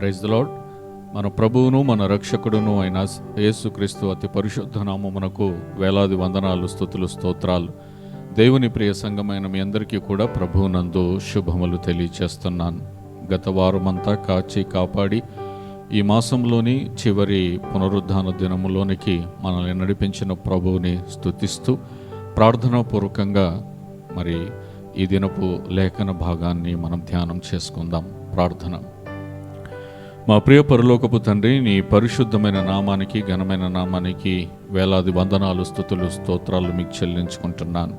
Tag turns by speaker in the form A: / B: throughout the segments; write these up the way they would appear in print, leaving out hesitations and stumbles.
A: Praise the lord. మన ప్రభువును మన రక్షకుడును అయిన యేసుక్రీస్తు అతి పరిశుద్ధ నామమునకు వేలాది వందనాలు, స్తుతులు, స్తోత్రాలు. దేవుని ప్రియ సంఘమైన మీ అందరికీ కూడా ప్రభువునందు శుభములు తెలియచేస్తున్నాను. గత వారమంతా కాచి కాపాడి ఈ మాసంలోని చివరి పునరుద్ధాన దినములోనికి మనల్ని నడిపించిన ప్రభువుని స్తుతిస్తూ ప్రార్థనాపూర్వకంగా మరి ఈ దినపు లేఖన భాగాన్ని మనం ధ్యానం చేసుకుందాం. ప్రార్థన. మా ప్రియ పరలోకపు తండ్రి, నీ పరిశుద్ధమైన నామానికి, ఘనమైన నామానికి వేలాది వందనాలు, స్తుతులు, స్తోత్రాలు మీకు చెల్లించుకుంటున్నాను.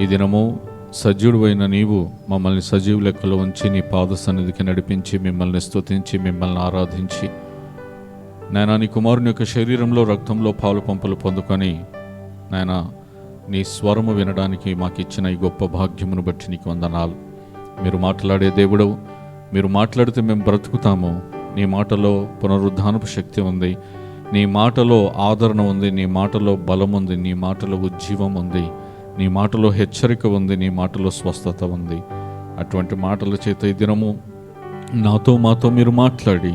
A: ఈ దినము సజీవుడైన నీవు మమ్మల్ని సజీవ లెక్కలో ఉంచి నీ పాద సన్నిధికి నడిపించి మిమ్మల్ని స్తుతించి మిమ్మల్ని ఆరాధించి నాయనా నీ కుమారుని యొక్క శరీరంలో రక్తంలో పాలు పంపులు పొందుకొని నాయనా నీ స్వరము వినడానికి మాకు ఇచ్చిన ఈ గొప్ప భాగ్యమును బట్టి నీకు వందనాలు. మీరు మాట్లాడే దేవుడవు. మీరు మాట్లాడితే మేము బ్రతుకుతాము. నీ మాటలో పునరుద్ధానపు శక్తి ఉంది, నీ మాటలో ఆదరణ ఉంది, నీ మాటలో బలం ఉంది, నీ మాటలో ఉజ్జీవం ఉంది, నీ మాటలో హెచ్చరిక ఉంది, నీ మాటలో స్వస్థత ఉంది. అటువంటి మాటల చేత ఈ దినము మాతో మీరు మాట్లాడి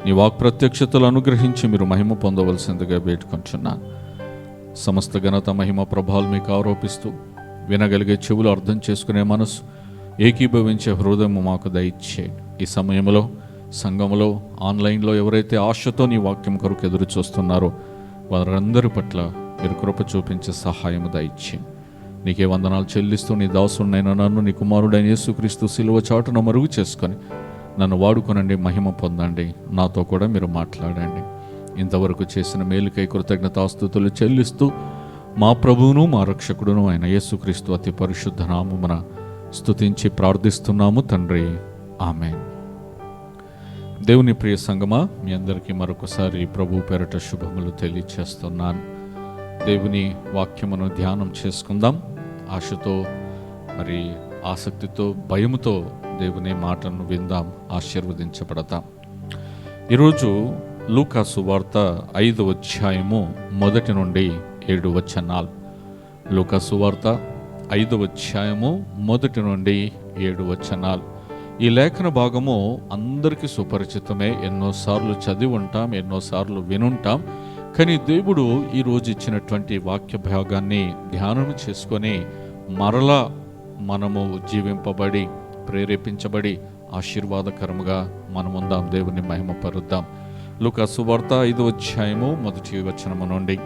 A: నీ వాక్ ప్రత్యక్షతలు అనుగ్రహించి మీరు మహిమ పొందవలసిందిగా వేడుకొంటున్నాను. సమస్త ఘనత, మహిమ, ప్రభావాలు మీకు ఆరోపిస్తూ వినగలిగే చెవులు, అర్థం చేసుకునే మనసు, ఏకీభవించే హృదయం మాకు దయచేయండి. ఈ సమయంలో సంఘంలో ఆన్లైన్లో ఎవరైతే ఆశతో నీ వాక్యం కొరకు ఎదురు చూస్తున్నారో వారందరి పట్ల మీరు కృప చూపించే సహాయం దయచేయండి. నీకే వందనాలు చెల్లిస్తూ నీ దాసుడినైనా నన్ను నీ కుమారుడైన యేసుక్రీస్తు శిలువ చాటున మరుగు చేసుకొని నన్ను వాడుకొనండి, మహిమ పొందండి, నాతో కూడా మీరు మాట్లాడండి. ఇంతవరకు చేసిన మేలుకై కృతజ్ఞతాస్తుతులు చెల్లిస్తూ మా ప్రభువును మా రక్షకుడును అయిన యేసుక్రీస్తు అతి పరిశుద్ధ నామమున స్తుతించి ప్రార్థిస్తున్నాము తండ్రి, ఆమేన్. దేవుని ప్రియ సంగమా, మీ అందరికీ మరొకసారి ప్రభు పేరట శుభములు తెలియచేస్తున్నాను. దేవుని వాక్యమును ధ్యానం చేసుకుందాం. ఆశతో మరి ఆసక్తితో భయముతో దేవుని మాటను విందాం, ఆశీర్వదించబడతాం. ఈరోజు లూకా సువార్త 5వ అధ్యాయము 1 నుండి 7 వచనాలు. లూకా సువార్త 5వ అధ్యాయము 1 నుండి 7 వచనాలు. ఈ లేఖన భాగము అందరికీ సుపరిచితమే. ఎన్నోసార్లు చదివి ఉంటాం, ఎన్నోసార్లు వినుంటాం. కానీ దేవుడు ఈరోజు ఇచ్చినటువంటి వాక్య భాగాన్ని ధ్యానం చేసుకొని మరలా మనము జీవింపబడి ప్రేరేపించబడి ఆశీర్వాదకరముగా మనముందాం, దేవుని మహిమపరుద్దాం. లూకా సువార్త 5వ అధ్యాయము 1 వచనము నుండి.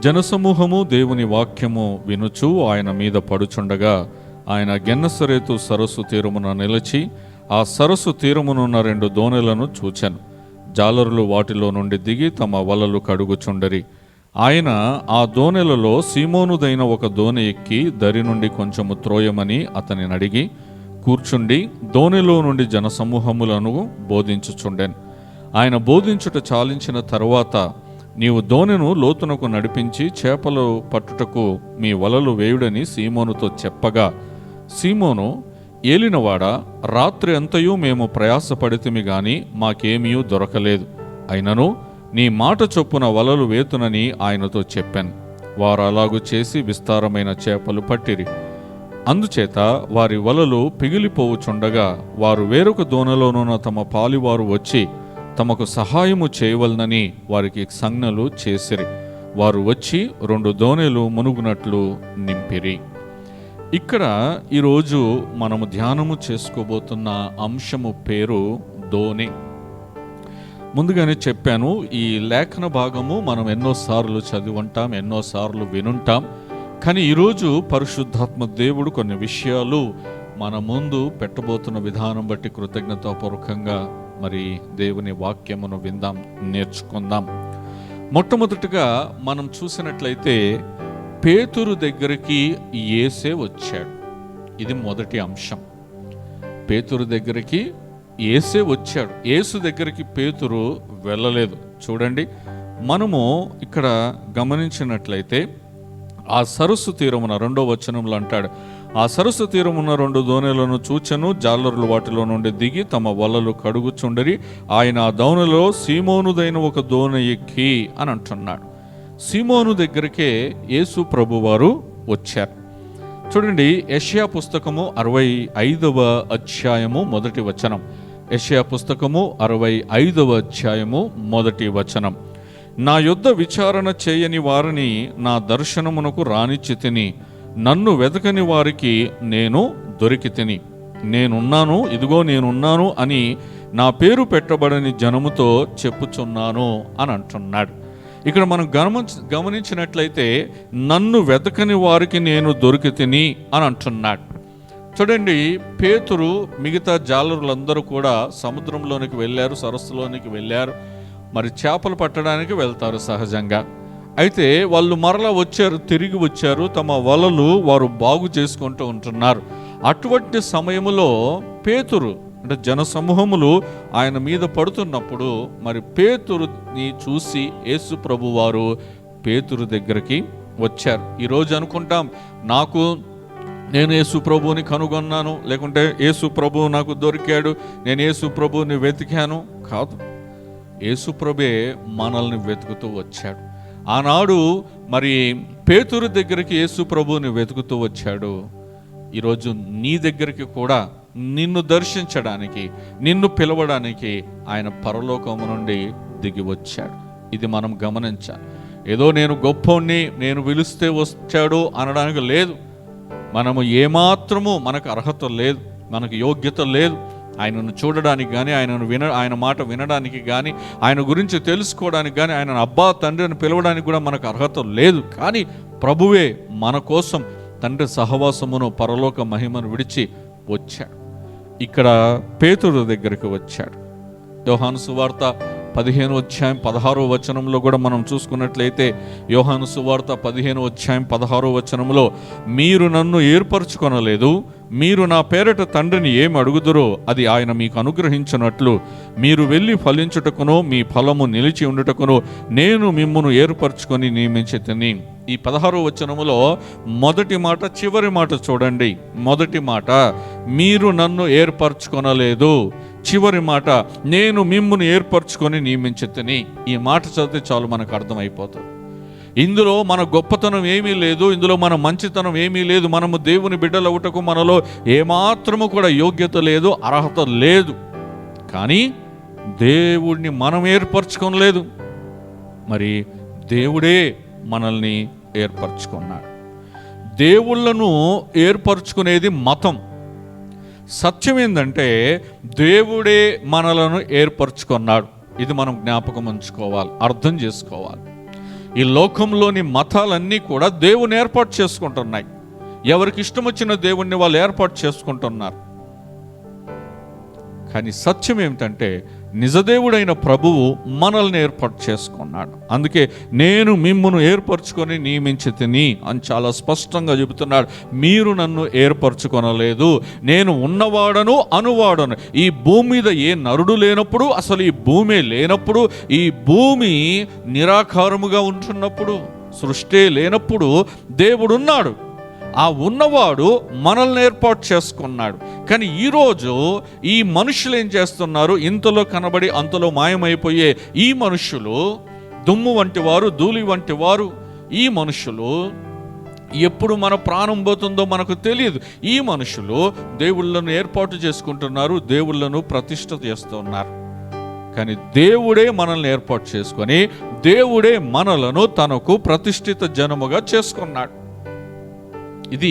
A: జనసమూహము దేవుని వాక్యము వినుచు ఆయన మీద పడుచుండగా ఆయన గెన్నసరేతు సరస్సు తీరమున నిలిచి ఆ సరస్సు తీరమునున్న 2 దోణెలను చూచెను. జాలరులు వాటిలో నుండి దిగి తమ వలలు కడుగుచుండరి. ఆయన ఆ దోణెలలో సీమోనుదైన ఒక దోణె ఎక్కి దరి నుండి కొంచెము త్రోయమని అతనిని అడిగి కూర్చుండి దోణెలో నుండి జనసమూహములను బోధించుచుండెను. ఆయన బోధించుట చాలించిన తరువాత, నీవు దోణెను లోతునకు నడిపించి చేపలు పట్టుటకు మీ వలలు వేయుడని సీమోనుతో చెప్పగా, సీమోను, ఏలినవాడా, రాత్రి అంతయు మేము ప్రయాసపడితిమి గాని మాకేమీ దొరకలేదు. అయినను నీ మాట చొప్పున వలలు వేతునని ఆయనతో చెప్పాను. వారు అలాగు చేసి విస్తారమైన చేపలు పట్టిరి. అందుచేత వారి వలలు పిగిలిపోవుచుండగా వారు వేరొక దోణలోనున్న తమ పాలివారు వచ్చి తమకు సహాయము చేయవలనని వారికి సంజ్ఞలు చేసిరి. వారు వచ్చి 2 దోణెలు మునుగునట్లు నింపిరి. ఇక్కడ ఈరోజు మనము ధ్యానము చేసుకోబోతున్న అంశము పేరు దోణి. ముందుగానే చెప్పాను, ఈ లేఖన భాగము మనం ఎన్నోసార్లు చదివి ఉంటాం, ఎన్నోసార్లు వినుంటాం. కానీ ఈరోజు పరిశుద్ధాత్మ దేవుడు కొన్ని విషయాలు మన ముందు పెట్టబోతున్న విధానం బట్టి కృతజ్ఞతాపూర్వకంగా మరి దేవుని వాక్యమును విందాం, నేర్చుకుందాం. మొట్టమొదటిగా మనం చూసినట్లయితే పేతురు దగ్గరికి యేసే వచ్చాడు. ఇది మొదటి అంశం. పేతురు దగ్గరికి యేసే వచ్చాడు. యేసు దగ్గరికి పేతురు వెళ్ళలేదు. చూడండి, మనము ఇక్కడ గమనించినట్లయితే ఆ సరస్సు తీరమున 2వ వచనంలో అంటాడు, ఆ సరస్సు తీరమున 2 దోణెలను చూచెను. జాలరులు వాటిలో నుండి దిగి తమ వలలు కడుగుచుండరి. ఆయన ఆ దోణెలో సీమోనుదైన ఒక దోణె ఎక్కి అని అంటున్నాడు. సీమోను దగ్గరికే యేసు ప్రభువారు వచ్చారు. చూడండి, యెషయా పుస్తకము 65వ అధ్యాయము 1వ వచనం. యెషయా పుస్తకము 65వ అధ్యాయము 1వ వచనం. నా యొద్ద విచారణ చేయని వారిని నా దర్శనమునకు రానిచ్చి తిని, నన్ను వెతకని వారికి నేను దొరికి తిని. నేనున్నాను, ఇదిగో నేనున్నాను అని నా పేరు పెట్టబడని జనముతో చెప్పుచున్నాను అని అంటున్నాడు. ఇక్కడ మనం గమనించినట్లయితే నన్ను వెతకని వారికి నేను దొరికి తిని అని అంటున్నాడు. చూడండి, పేతురు మిగతా జాలరులందరూ కూడా సముద్రంలోనికి వెళ్ళారు, సరస్సులోనికి వెళ్ళారు. మరి చేపలు పట్టడానికి వెళ్తారు సహజంగా. అయితే వాళ్ళు మరలా వచ్చారు, తిరిగి వచ్చారు, తమ వలలు వారు బాగు చేసుకుంటూ ఉంటున్నారు. అటువంటి సమయంలో పేతురు అంటే జనసమూహములు ఆయన మీద పడుతున్నప్పుడు మరి పేతురుని చూసి యేసు ప్రభు వారు పేతురు దగ్గరికి వచ్చారు. ఈరోజు అనుకుంటాం, నేను యేసు ప్రభువుని కనుగొన్నాను, లేకుంటే యేసు ప్రభువు నాకు దొరికాడు, నేను యేసు ప్రభువుని వెతికాను. కాదు, యేసు ప్రభువే మనల్ని వెతుకుతూ వచ్చాడు. ఆనాడు మరి పేతురు దగ్గరికి యేసు ప్రభువుని వెతుకుతూ వచ్చాడు. ఈరోజు నీ దగ్గరికి కూడా నిన్ను దర్శించడానికి, నిన్ను పిలవడానికి ఆయన పరలోకము నుండి దిగి వచ్చాడు. ఇది మనం గమనించాలి. ఏదో నేను గొప్పోణ్ణి, నేను పిలిస్తే వచ్చాడు అనడానికి లేదు. మనము ఏమాత్రము మనకు అర్హత లేదు, మనకు యోగ్యత లేదు. ఆయనను చూడడానికి కానీ, ఆయన మాట వినడానికి కానీ, ఆయన గురించి తెలుసుకోవడానికి కానీ, ఆయన అబ్బా తండ్రి అని పిలవడానికి కూడా మనకు అర్హత లేదు. కానీ ప్రభువే మన కోసం తండ్రి సహవాసమును, పరలోక మహిమను విడిచి వచ్చాడు. ఇక్కడ పేతురు దగ్గరికి వచ్చాడు. యోహాను సువార్త 15వ అధ్యాయం 16వ వచనంలో కూడా మనం చూసుకున్నట్లయితే, యోహాను సువార్త 15వ అధ్యాయం 16వ వచనంలో, మీరు నన్ను ఏర్పరచుకొనలేదు, మీరు నా పేరట తండ్రిని ఏమి అడుగుదురో అది ఆయన మీకు అనుగ్రహించినట్లు మీరు వెళ్ళి ఫలించుటకును మీ ఫలము నిలిచి ఉండుటకును నేను మిమ్మును ఏర్పరచుకొని నియమించితిని. ఈ 16వ వచనములో మొదటి మాట, చివరి మాట చూడండి. మొదటి మాట మీరు నన్ను ఏర్పరచుకొనలేదు, చివరి మాట నేను మిమ్మును ఏర్పరచుకొని నియమించితిని. ఈ మాట చదివితే చాలు మనకు అర్థమైపోతుంది. ఇందులో మన గొప్పతనం ఏమీ లేదు, ఇందులో మన మంచితనం ఏమీ లేదు, మనము దేవుని బిడ్డలవుటకు మనలో ఏమాత్రము కూడా యోగ్యత లేదు, అర్హత లేదు. కానీ దేవుడిని మనం ఏర్పరచుకోలేదు, మరి దేవుడే మనల్ని ఏర్పరచుకున్నాడు. దేవుళ్ళను ఏర్పరచుకునేది మతం. సత్యం ఏంటంటే దేవుడే మనలను ఏర్పరచుకున్నాడు. ఇది మనం జ్ఞాపకం ఉంచుకోవాలి, అర్థం చేసుకోవాలి. ఈ లోకంలోని మతాలన్నీ కూడా దేవుని ఏర్పాటు చేసుకుంటున్నాయి. ఎవరికి ఇష్టం వచ్చిన దేవుణ్ణి వాళ్ళు ఏర్పాటు చేసుకుంటున్నారు. కానీ సత్యం ఏమిటంటే నిజదేవుడైన ప్రభువు మనల్ని ఏర్పాటు చేసుకున్నాడు. అందుకే నేను మిమ్మును ఏర్పరచుకొని నియమించితిని అని చాలా స్పష్టంగా చెబుతున్నాడు. మీరు నన్ను ఏర్పరచుకొనలేదు, నేను ఉన్నవాడను అనువాడను. ఈ భూమి మీద ఏ నరుడు లేనప్పుడు, అసలు ఈ భూమి లేనప్పుడు, ఈ భూమి నిరాకారముగా ఉంటున్నప్పుడు, సృష్టి లేనప్పుడు దేవుడున్నాడు. ఆ ఉన్నవాడు మనల్ని ఏర్పాటు చేసుకున్నాడు. కానీ ఈరోజు ఈ మనుషులు ఏం చేస్తున్నారు? ఇంతలో కనబడి అంతలో మాయమైపోయే ఈ మనుషులు, దుమ్ము వంటి వారు, ధూళి వంటి వారు, ఈ మనుషులు ఎప్పుడు మన ప్రాణం పోతుందో మనకు తెలియదు. ఈ మనుషులు దేవుళ్ళను ఏర్పాటు చేసుకుంటున్నారు, దేవుళ్ళను ప్రతిష్ఠ చేస్తున్నారు. కానీ దేవుడే మనల్ని ఏర్పాటు చేసుకొని దేవుడే మనలను తనకు ప్రతిష్ఠిత జనముగా చేసుకున్నాడు. ఇది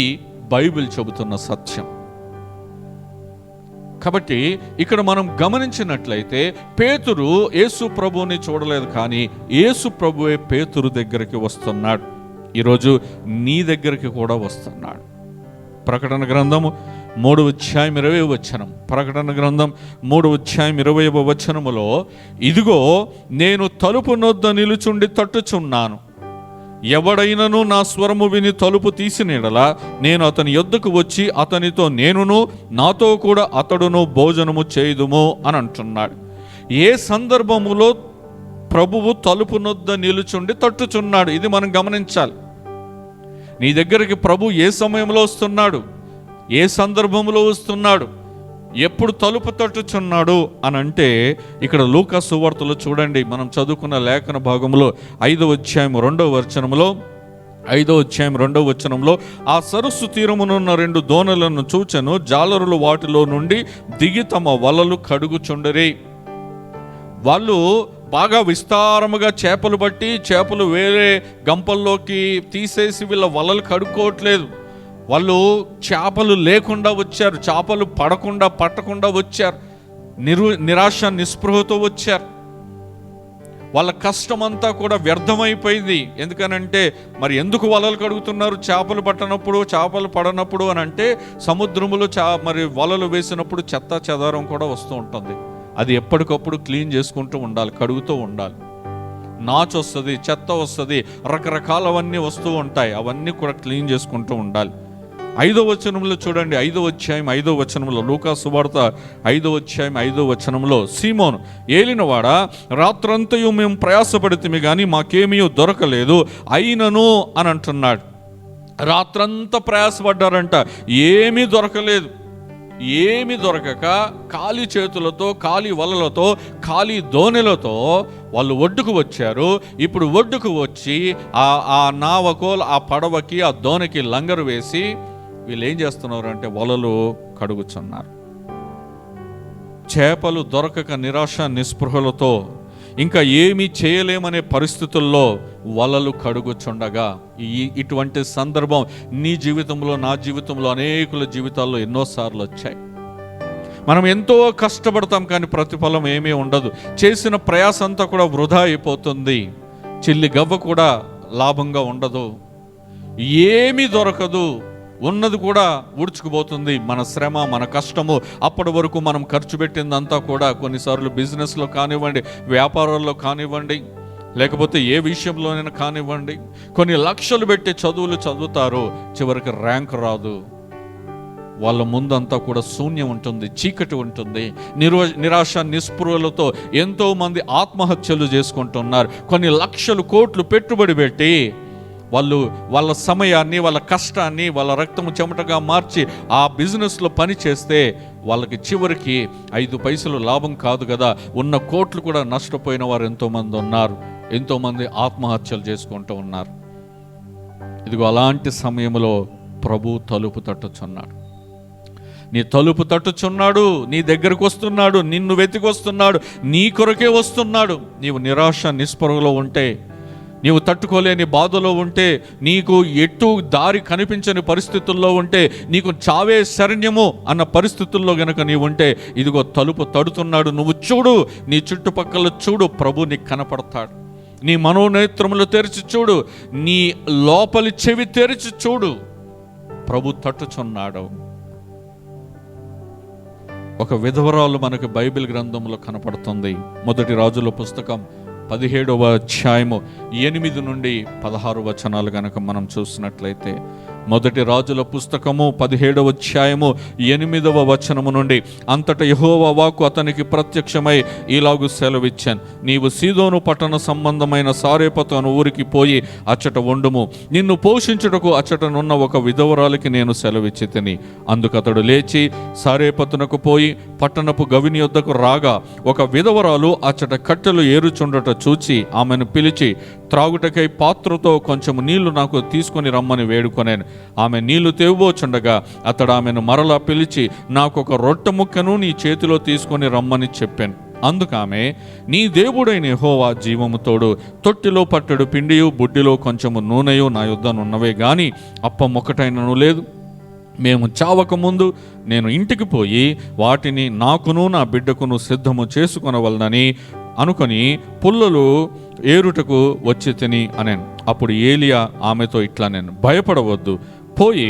A: బైబిల్ చెబుతున్న సత్యం. కాబట్టి ఇక్కడ మనం గమనించినట్లయితే పేతురు యేసు ప్రభువుని చూడలేదు, కానీ యేసు ప్రభువే పేతురు దగ్గరికి వస్తున్నాడు. ఈరోజు నీ దగ్గరికి కూడా వస్తున్నాడు. ప్రకటన గ్రంథము 3వ అధ్యాయం 20వ వచనం. ప్రకటన గ్రంథం 3వ అధ్యాయం 20వ వచనములో, ఇదిగో నేను తలుపు నొద్ద నిలుచుండి తట్టుచున్నాను, ఎవడైనను నా స్వరము విని తలుపు తీసిన యెడల నేను అతని యొద్దకు వచ్చి అతనితో నేనును నాతో కూడా అతడును భోజనము చేయుదుము అని అంటున్నాడు. ఏ సందర్భములో ప్రభువు తలుపు నొద్ద నిలుచుండి తట్టుచున్నాడు? ఇది మనం గమనించాలి. నీ దగ్గరికి ప్రభు ఏ సమయంలో వస్తున్నాడు, ఏ సందర్భంలో వస్తున్నాడు, ఎప్పుడు తలుపు తట్టుచున్నాడు అని అంటే, ఇక్కడ లూకా సువార్తలో చూడండి, మనం చదువుకున్న లేఖన భాగంలో 5వ అధ్యాయం 2వ వచనంలో, 5:2 ఆ సరస్సు తీరమునున్న 2 దోణలను చూచెను. జాలరులు వాటిలో నుండి దిగి తమ వలలు కడుగుచుండరి. వాళ్ళు బాగా విస్తారముగా చేపలు పట్టి చేపలు వేరే గంపల్లోకి తీసేసి వీళ్ళ వలలు కడుక్కోవట్లేదు. వాళ్ళు చేపలు లేకుండా వచ్చారు, చేపలు పట్టకుండా వచ్చారు, నిరాశ నిస్పృహతో వచ్చారు. వాళ్ళ కష్టమంతా కూడా వ్యర్థమైపోయింది. ఎందుకనంటే మరి ఎందుకు వలలు కడుగుతున్నారు? చేపలు పట్టనప్పుడు, చేపలు పడనప్పుడు అని అంటే సముద్రములో మరి వలలు వేసినప్పుడు చెత్త చెదారం కూడా వస్తూ ఉంటుంది. అది ఎప్పటికప్పుడు క్లీన్ చేసుకుంటూ ఉండాలి, కడుగుతూ ఉండాలి. నాచు వస్తుంది, చెత్త వస్తుంది, రకరకాలవన్నీ వస్తూ ఉంటాయి, అవన్నీ కూడా క్లీన్ చేసుకుంటూ ఉండాలి. 5వ వచనంలో చూడండి, 5వ అధ్యాయం 5వ వచనంలో, లూకా సువార్త 5వ అధ్యాయం 5వ వచనంలో, సీమోను ఏలినవాడా, రాత్రంతయు మేము ప్రయాసపడితిమి కానీ మాకేమీ దొరకలేదు, అయినను అని అంటున్నాడు. రాత్రంతా ప్రయాసపడ్డారంట, ఏమీ దొరకలేదు. ఏమి దొరకక ఖాళీ చేతులతో, ఖాళీ వలలతో, ఖాళీ దోణెలతో వాళ్ళు ఒడ్డుకు వచ్చారు. ఇప్పుడు ఒడ్డుకు వచ్చి ఆ నావకో, ఆ పడవకి, ఆ దోణికి లంగరు వేసి వీళ్ళు ఏం చేస్తున్నారు అంటే వలలు కడుగుచున్నారు. చేపలు దొరకక నిరాశ నిస్పృహలతో ఇంకా ఏమీ చేయలేమనే పరిస్థితుల్లో వలలు కడుగుచుండగా, ఇటువంటి సందర్భం నీ జీవితంలో, నా జీవితంలో, అనేకుల జీవితాల్లో ఎన్నోసార్లు వచ్చాయి. మనం ఎంతో కష్టపడతాం కానీ ప్రతిఫలం ఏమీ ఉండదు. చేసిన ప్రయాస అంతా కూడా వృధా అయిపోతుంది. చిల్లి గవ్వ కూడా లాభంగా ఉండదు, ఏమీ దొరకదు, ఉన్నది కూడా ఉడుచుకుపోతుంది. మన శ్రమ, మన కష్టము, అప్పటి వరకు మనం ఖర్చు పెట్టిందంతా కూడా కొన్నిసార్లు బిజినెస్లో కానివ్వండి, వ్యాపారాల్లో కానివ్వండి, లేకపోతే ఏ విషయంలోనైనా కానివ్వండి, కొన్ని లక్షలు పెట్టి చదువులు చదువుతారు, చివరికి ర్యాంక్ రాదు. వాళ్ళ ముందంతా కూడా శూన్యం ఉంటుంది, చీకటి ఉంటుంది. నిరాశ నిస్పృహలతో ఎంతోమంది ఆత్మహత్యలు చేసుకుంటున్నారు. కొన్ని లక్షలు కోట్లు పెట్టుబడి పెట్టి వాళ్ళ సమయాన్ని, వాళ్ళ కష్టాన్ని, వాళ్ళ రక్తము చెమటగా మార్చి ఆ బిజినెస్లో పని చేస్తే వాళ్ళకి చివరికి 5 పైసలు లాభం కాదు కదా, ఉన్న కోట్లు కూడా నష్టపోయిన వారు ఎంతోమంది ఉన్నారు. ఎంతోమంది ఆత్మహత్యలు చేసుకుంటూ ఉన్నారు. ఇదిగో అలాంటి సమయంలో ప్రభు తలుపు తట్టుచున్నాడు. నీ తలుపు తట్టుచున్నాడు, నీ దగ్గరకు వస్తున్నాడు, నిన్ను వెతికొస్తున్నాడు, నీ కొరకే వస్తున్నాడు. నీవు నిరాశ నిస్పృహలో ఉంటే, నీవు తట్టుకోలేని బాధలో ఉంటే, నీకు ఎటు దారి కనిపించని పరిస్థితుల్లో ఉంటే, నీకు చావే శరణ్యము అన్న పరిస్థితుల్లో గనక నీవు ఉంటే, ఇదిగో తలుపు తడుతున్నాడు. నువ్వు చూడు, నీ చుట్టుపక్కల చూడు, ప్రభు నీకు కనపడతాడు. నీ మనోనేత్రములు తెరిచి చూడు, నీ లోపలి చెవి తెరిచి చూడు, ప్రభు తట్టుచున్నాడు. ఒక విధవరాలు మనకు బైబిల్ గ్రంథంలో కనపడుతుంది. 1 రాజుల పుస్తకం 17వ అధ్యాయము 8 నుండి 16 వచనాలు గనక మనం చూసినట్లయితే, 1 రాజుల పుస్తకము 17వ అధ్యాయము 8వ వచనము నుండి, అంతటా యెహోవా వాక్కు అతనికి ప్రత్యక్షమై ఇలాగు సెలవిచ్చాను, నీవు సీదోను పట్టణ సంబంధమైన సారేపతు అను ఊరికి పోయి అచ్చట ఉండుము, నిన్ను పోషించుటకు అచ్చటనున్న ఒక విధవరాలికి నేను సెలవిచ్చి తిని. అందుకతడు లేచి సారేపతునకు పోయి పట్టణపు గవిని యొద్దకు రాగా, ఒక విధవరాలు అచ్చట కట్టెలు ఏరుచుండట చూచి ఆమెను పిలిచి, త్రాగుటకై పాత్రతో కొంచెం నీళ్లు నాకు తీసుకొని రమ్మని వేడుకొనేను. ఆమె నీళ్లు తేవబోచుండగా అతడు ఆమెను మరలా పిలిచి, నాకొక రొట్టె ముక్కను నీ చేతిలో తీసుకొని రమ్మని చెప్పాను. అందుకామె, నీ దేవుడైన యెహోవా జీవము తోడు, తొట్టిలో పట్టెడు పిండియు బుడ్డిలో కొంచెము నూనెయు నా యొద్దనున్నవే గాని అప్పం ఒకటైనను లేదు. మేము చావక ముందు నేను ఇంటికి పోయి వాటిని నాకును నా బిడ్డకును సిద్ధము చేసుకొనవలనని అనుకొని పుల్లలు ఏరుటకు వచ్చి తిని అనేను. అప్పుడు ఏలియా ఆమెతో ఇట్లా, నేను భయపడవద్దు, పోయి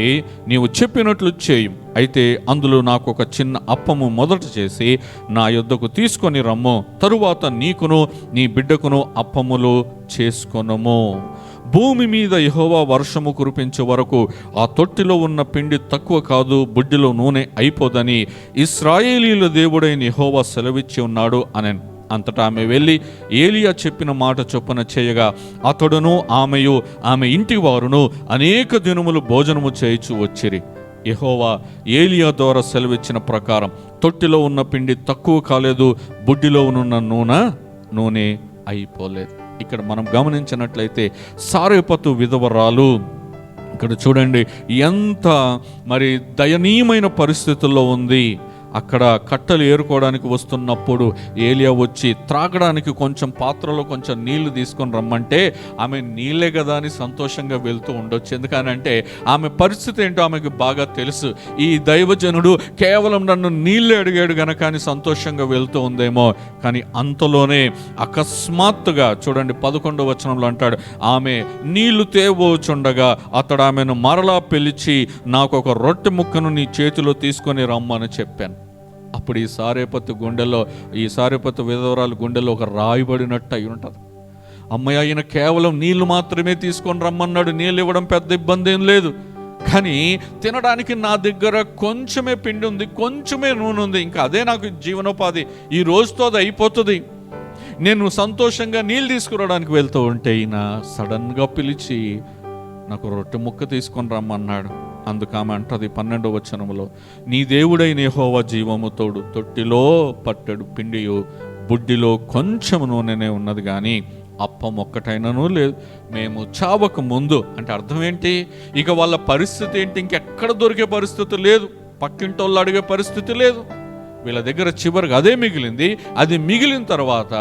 A: నీవు చెప్పినట్లు చేయు. అయితే అందులో నాకు ఒక చిన్న అప్పము మొదట చేసి నా యొద్దకు తీసుకొని రమ్ము, తరువాత నీకును నీ బిడ్డకును అప్పములు చేసుకొనుము. భూమి మీద యెహోవా వర్షము కురిపించే వరకు ఆ తొట్టిలో ఉన్న పిండి తక్కువ కాదు, బుడ్డిలో నూనె అయిపోదని ఇశ్రాయేలీయుల దేవుడైన యెహోవా సెలవిచ్చి ఉన్నాడు అనెను. అంతటా ఆమె వెళ్ళి ఏలియా చెప్పిన మాట చొప్పున చేయగా, అతడును ఆమెయు ఆమె ఇంటి వారును అనేక దినములు భోజనము చేయుచు వచ్చిరి. యెహోవా ఏలియా ద్వారా సెలవిచ్చిన ప్రకారం తొట్టిలో ఉన్న పిండి తక్కువ కాలేదు, బుడ్డిలో ఉన్న నూనె అయిపోలేదు. ఇక్కడ మనం గమనించినట్లయితే సారెపతు విధవరాలు ఇక్కడ చూడండి ఎంత మరి దయనీయమైన పరిస్థితుల్లో ఉంది. అక్కడ కట్టెలు ఏరుకోవడానికి వస్తున్నప్పుడు ఏలియా వచ్చి త్రాగడానికి కొంచెం పాత్రలో కొంచెం నీళ్లు తీసుకొని రమ్మంటే ఆమె నీళ్ళే కదా అని సంతోషంగా వెళ్తూ ఉండొచ్చు. ఎందుకనంటే ఆమె పరిస్థితి ఏంటో ఆమెకు బాగా తెలుసు. ఈ దైవజనుడు కేవలం నన్ను నీళ్ళే అడిగాడు గనక అని సంతోషంగా వెళ్తూ ఉందేమో. కానీ అంతలోనే అకస్మాత్తుగా చూడండి 11వ వచనంలో అంటాడు, ఆమె నీళ్లు తేవోచుండగా అతడు ఆమెను మరలా పిలిచి నాకు ఒక రొట్టె ముక్కను నీ చేతిలో తీసుకొని రమ్మని చెప్పాను. అప్పుడు ఈ సారెపతు విధవరాలు గుండెలో ఒక రాయిబడినట్టు అయి ఉంటుంది. అమ్మయ్య, ఆయన కేవలం నీళ్లు మాత్రమే తీసుకొని రమ్మన్నాడు, నీళ్ళు ఇవ్వడం పెద్ద ఇబ్బంది ఏం లేదు, కానీ తినడానికి నా దగ్గర కొంచెమే పిండి ఉంది, కొంచెమే నూనె ఉంది, ఇంకా అదే నాకు జీవనోపాధి, ఈ రోజుతో అది అయిపోతుంది. నేను సంతోషంగా నీళ్ళు తీసుకురావడానికి వెళ్తూ ఉంటే ఈయన సడన్గా పిలిచి నాకు రొట్టె ముక్క తీసుకొని రమ్మన్నాడు. అందుకు ఆమె అంటది 12వ వచనంలో, నీ దేవుడైన యెహోవా జీవము తోడు, తొట్టిలో పట్టెడు పిండియు బుడ్డిలో కొంచెం నూనెనే ఉన్నది, కానీ అప్పం ఒక్కటైనను లేదు. మేము చావక ముందు అంటే అర్థం ఏంటి? ఇక వాళ్ళ పరిస్థితి ఏంటి? ఇంకెక్కడ దొరికే పరిస్థితి లేదు, పక్కింటోళ్ళు అడిగే పరిస్థితి లేదు. వీళ్ళ దగ్గర చివరికి అదే మిగిలింది. అది మిగిలిన తర్వాత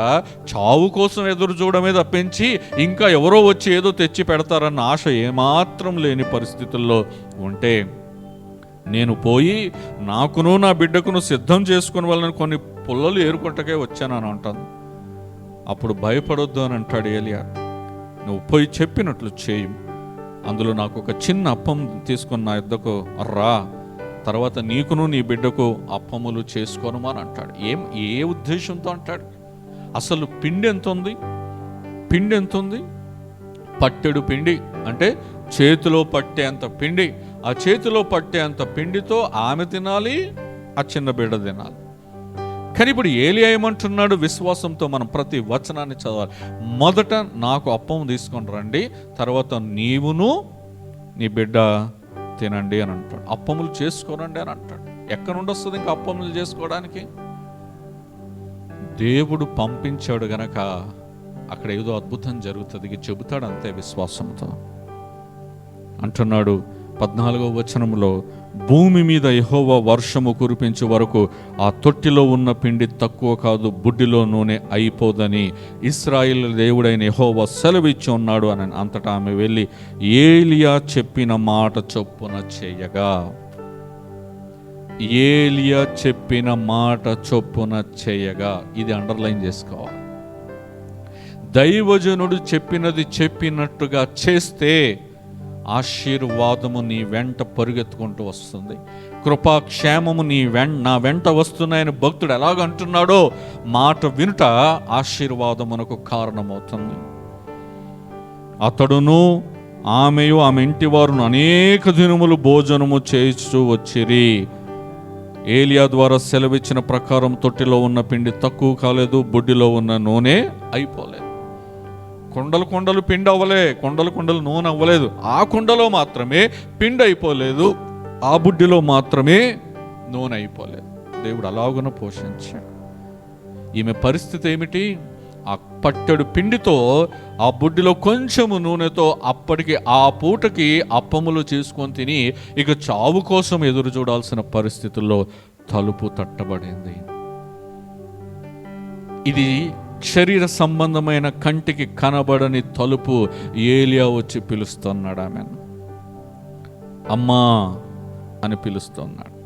A: చావు కోసం ఎదురు చూడమే తప్పించి ఇంకా ఎవరో వచ్చి ఏదో తెచ్చి పెడతారన్న ఆశ ఏమాత్రం లేని పరిస్థితుల్లో ఉంటే, నేను పోయి నాకును నా బిడ్డకును సిద్ధం చేసుకుని వాళ్ళని కొన్ని పుల్లలు ఏరుకుంటకే వచ్చానని అంటాను. అప్పుడు భయపడొద్దు అని అంటాడు ఏలియా, నువ్వు పోయి చెప్పినట్లు చేయి, అందులో నాకు ఒక చిన్న అప్పం తీసుకుని నా యుద్ధకు రా, తర్వాత నీకును నీ బిడ్డకు అప్పములు చేసుకోనమని అంటాడు. ఏ ఉద్దేశంతో అంటాడు? అసలు పిండి ఎంత ఉంది? పిండి ఎంత ఉంది? పట్టెడు పిండి అంటే చేతిలో పట్టేంత పిండి. ఆ చేతిలో పట్టేంత పిండితో ఆమె తినాలి, ఆ చిన్న బిడ్డ తినాలి. కానీ ఇప్పుడు ఏలియా ఏమంటున్నాడు? విశ్వాసంతో మనం ప్రతి వచనాన్ని చదవాలి. మొదట నాకు అప్పం తీసుకొని రండి, తర్వాత నీవును నీ బిడ్డ తినండి అని అంటాడు. అప్పములు చేసుకోనండి అని అంటాడు. ఎక్కడి నుండి వస్తుంది ఇంకా అప్పములు చేసుకోవడానికి? దేవుడు పంపించాడు గనక అక్కడ ఏదో అద్భుతం జరుగుతుంది, చెబుతాడు అంతే విశ్వాసంతో. అంటున్నాడు 14వ వచనంలో, భూమి మీద యెహోవా వర్షము కురిపించే వరకు ఆ తొట్టిలో ఉన్న పిండి తక్కువ కాదు, బుడ్డిలో నూనె అయిపోదని ఇశ్రాయేలు దేవుడైన యెహోవా సెలవిచ్చి ఉన్నాడు అని. అంతటా ఆమె వెళ్ళి ఏలియా చెప్పిన మాట చొప్పున చేయగా, ఏలియా చెప్పిన మాట చొప్పున చేయగా, ఇది అండర్లైన్ చేసుకోవాలి. దైవజనుడు చెప్పినది చెప్పినట్టుగా చేస్తే ఆశీర్వాదము నీ వెంట పరుగెత్తుకుంటూ వస్తుంది. కృపాక్షేమము నా వెంట వస్తున్నాయని భక్తుడు ఎలాగంటున్నాడో మాట వినుట ఆశీర్వాదమునకు కారణమవుతుంది. అతడును ఆమెయు ఆమె ఇంటి వారును అనేక దినములు భోజనము చేయిస్తూ వచ్చిరి. ఏలియా ద్వారా సెలవిచ్చిన ప్రకారం తొట్టిలో ఉన్న పిండి తక్కువ కాలేదు, బుడ్డిలో ఉన్న నూనె అయిపోలేదు. కొండలు పిండి అవ్వలే, కొండలు నూనె అవ్వలేదు. ఆ కుండలో మాత్రమే పిండి అయిపోలేదు, ఆ బుడ్డిలో మాత్రమే నూనె అయిపోలేదు. దేవుడు అలాగున పోషించాడు. ఈమె పరిస్థితి ఏమిటి? ఆ పట్టెడు పిండితో ఆ బుడ్డిలో కొంచెము నూనెతో అప్పటికి ఆ పూటకి అప్పములు చేసుకొని తిని ఇక చావు కోసం ఎదురు చూడాల్సిన పరిస్థితుల్లో తలుపు తట్టబడింది. ఇది శరీర సంబంధమైన కంటికి కనబడని తలుపు. ఏలియా వచ్చి పిలుస్తున్నాడు ఆమెను, అమ్మా అని పిలుస్తున్నాడు.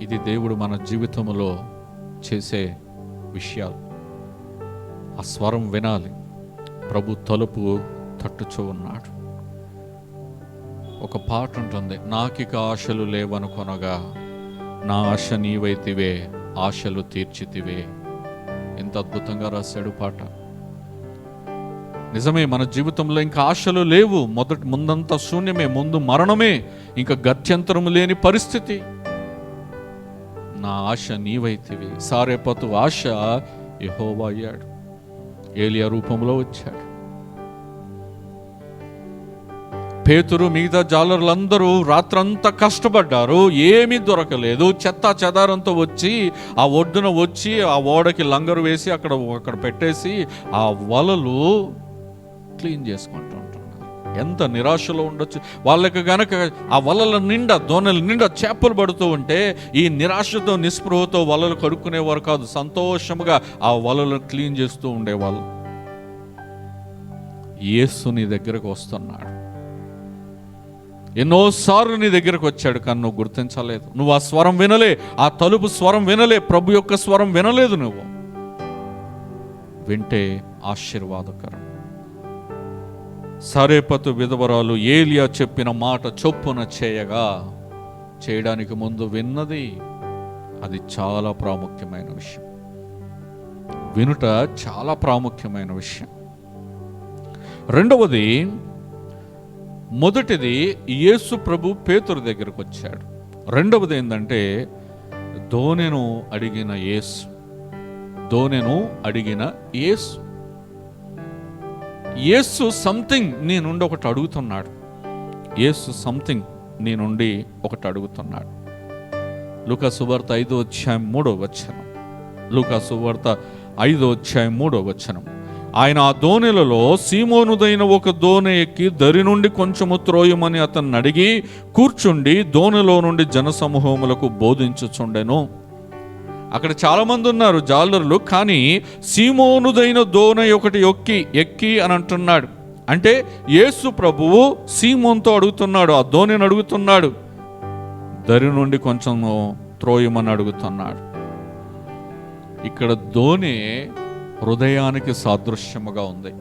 A: ఇది దేవుడు మన జీవితంలో చేసే విషయాలు. ఆ స్వరం వినాలి. ప్రభు తలుపు తట్టుచూ ఉన్నాడు. ఒక పాట ఉంటుంది, నాకిక ఆశలు లేవనుకొనగా నా ఆశ నీవైతివే, ఆశలు తీర్చితివే. ఎంత అద్భుతంగా రాశాడు పాట. నిజమే, మన జీవితంలో ఇంకా ఆశలు లేవు. ముందంతా శూన్యమే, ముందు మరణమే, ఇంకా గత్యంతరము లేని పరిస్థితి. నా ఆశ నీవైతివి. సారెపతు ఆశ యెహోవా అయ్యాడు, ఏలియా రూపంలో వచ్చాడు. పేతురు మిగతా జాలరులందరూ రాత్రంతా కష్టపడ్డారు, ఏమీ దొరకలేదు. చెత్త చెదారంతో వచ్చి ఆ ఒడ్డున వచ్చి ఆ ఓడకి లంగరు వేసి అక్కడ పెట్టేసి ఆ వలలు క్లీన్ చేసుకుంటూ ఉంటున్నారు. ఎంత నిరాశలో ఉండొచ్చు వాళ్ళకి గనక. ఆ వలల నిండా, దోణల నిండా చేపలు పడుతూ ఉంటే ఈ నిరాశతో నిస్పృహతో వలలు కడుక్కునేవారు కాదు, సంతోషముగా ఆ వలలు క్లీన్ చేస్తూ ఉండేవాళ్ళు. యేసు నీ దగ్గరకు వస్తున్నాడు. ఎన్నోసార్లు నీ దగ్గరకు వచ్చాడు, కానీ నువ్వు గుర్తించలేదు. నువ్వు ఆ స్వరం వినలే, ఆ తలుపు స్వరం వినలే, ప్రభు యొక్క స్వరం వినలేదు. నువ్వు వింటే ఆశీర్వాదకరం. సరేపతు విధవరాలు ఏలియా చెప్పిన మాట చొప్పున చేయడానికి ముందు విన్నది, అది చాలా ప్రాముఖ్యమైన విషయం. వినుట చాలా ప్రాముఖ్యమైన విషయం. రెండవది, మొదటిది యేసు ప్రభు పేతురు దగ్గరకు వచ్చాడు. రెండవది ఏంటంటే దోణెను అడిగిన యేసు. యేసు సంథింగ్ నీ నుండి ఒకటి అడుగుతున్నాడు. లూకా సువార్త 5:3. లూకా సువార్త 5:3. ఆయన ఆ దోణెలలో సీమోనుదైన ఒక దోణె ఎక్కి దరి నుండి కొంచెము త్రోయమని అతన్ని అడిగి కూర్చుండి దోణెలో నుండి జనసమూహములకు బోధించుచుండెను. అక్కడ చాలా మంది ఉన్నారు జాలరులు, కానీ సీమోనుదైన దోణె ఒకటి ఎక్కి అని అంటున్నాడు. అంటే యేసు ప్రభువు సీమోన్తో అడుగుతున్నాడు, ఆ దోణెను అడుగుతున్నాడు, దరి నుండి కొంచెం త్రోయమని అడుగుతున్నాడు. ఇక్కడ దోణె హృదయానికి సాదృశ్యముగా ఉంది.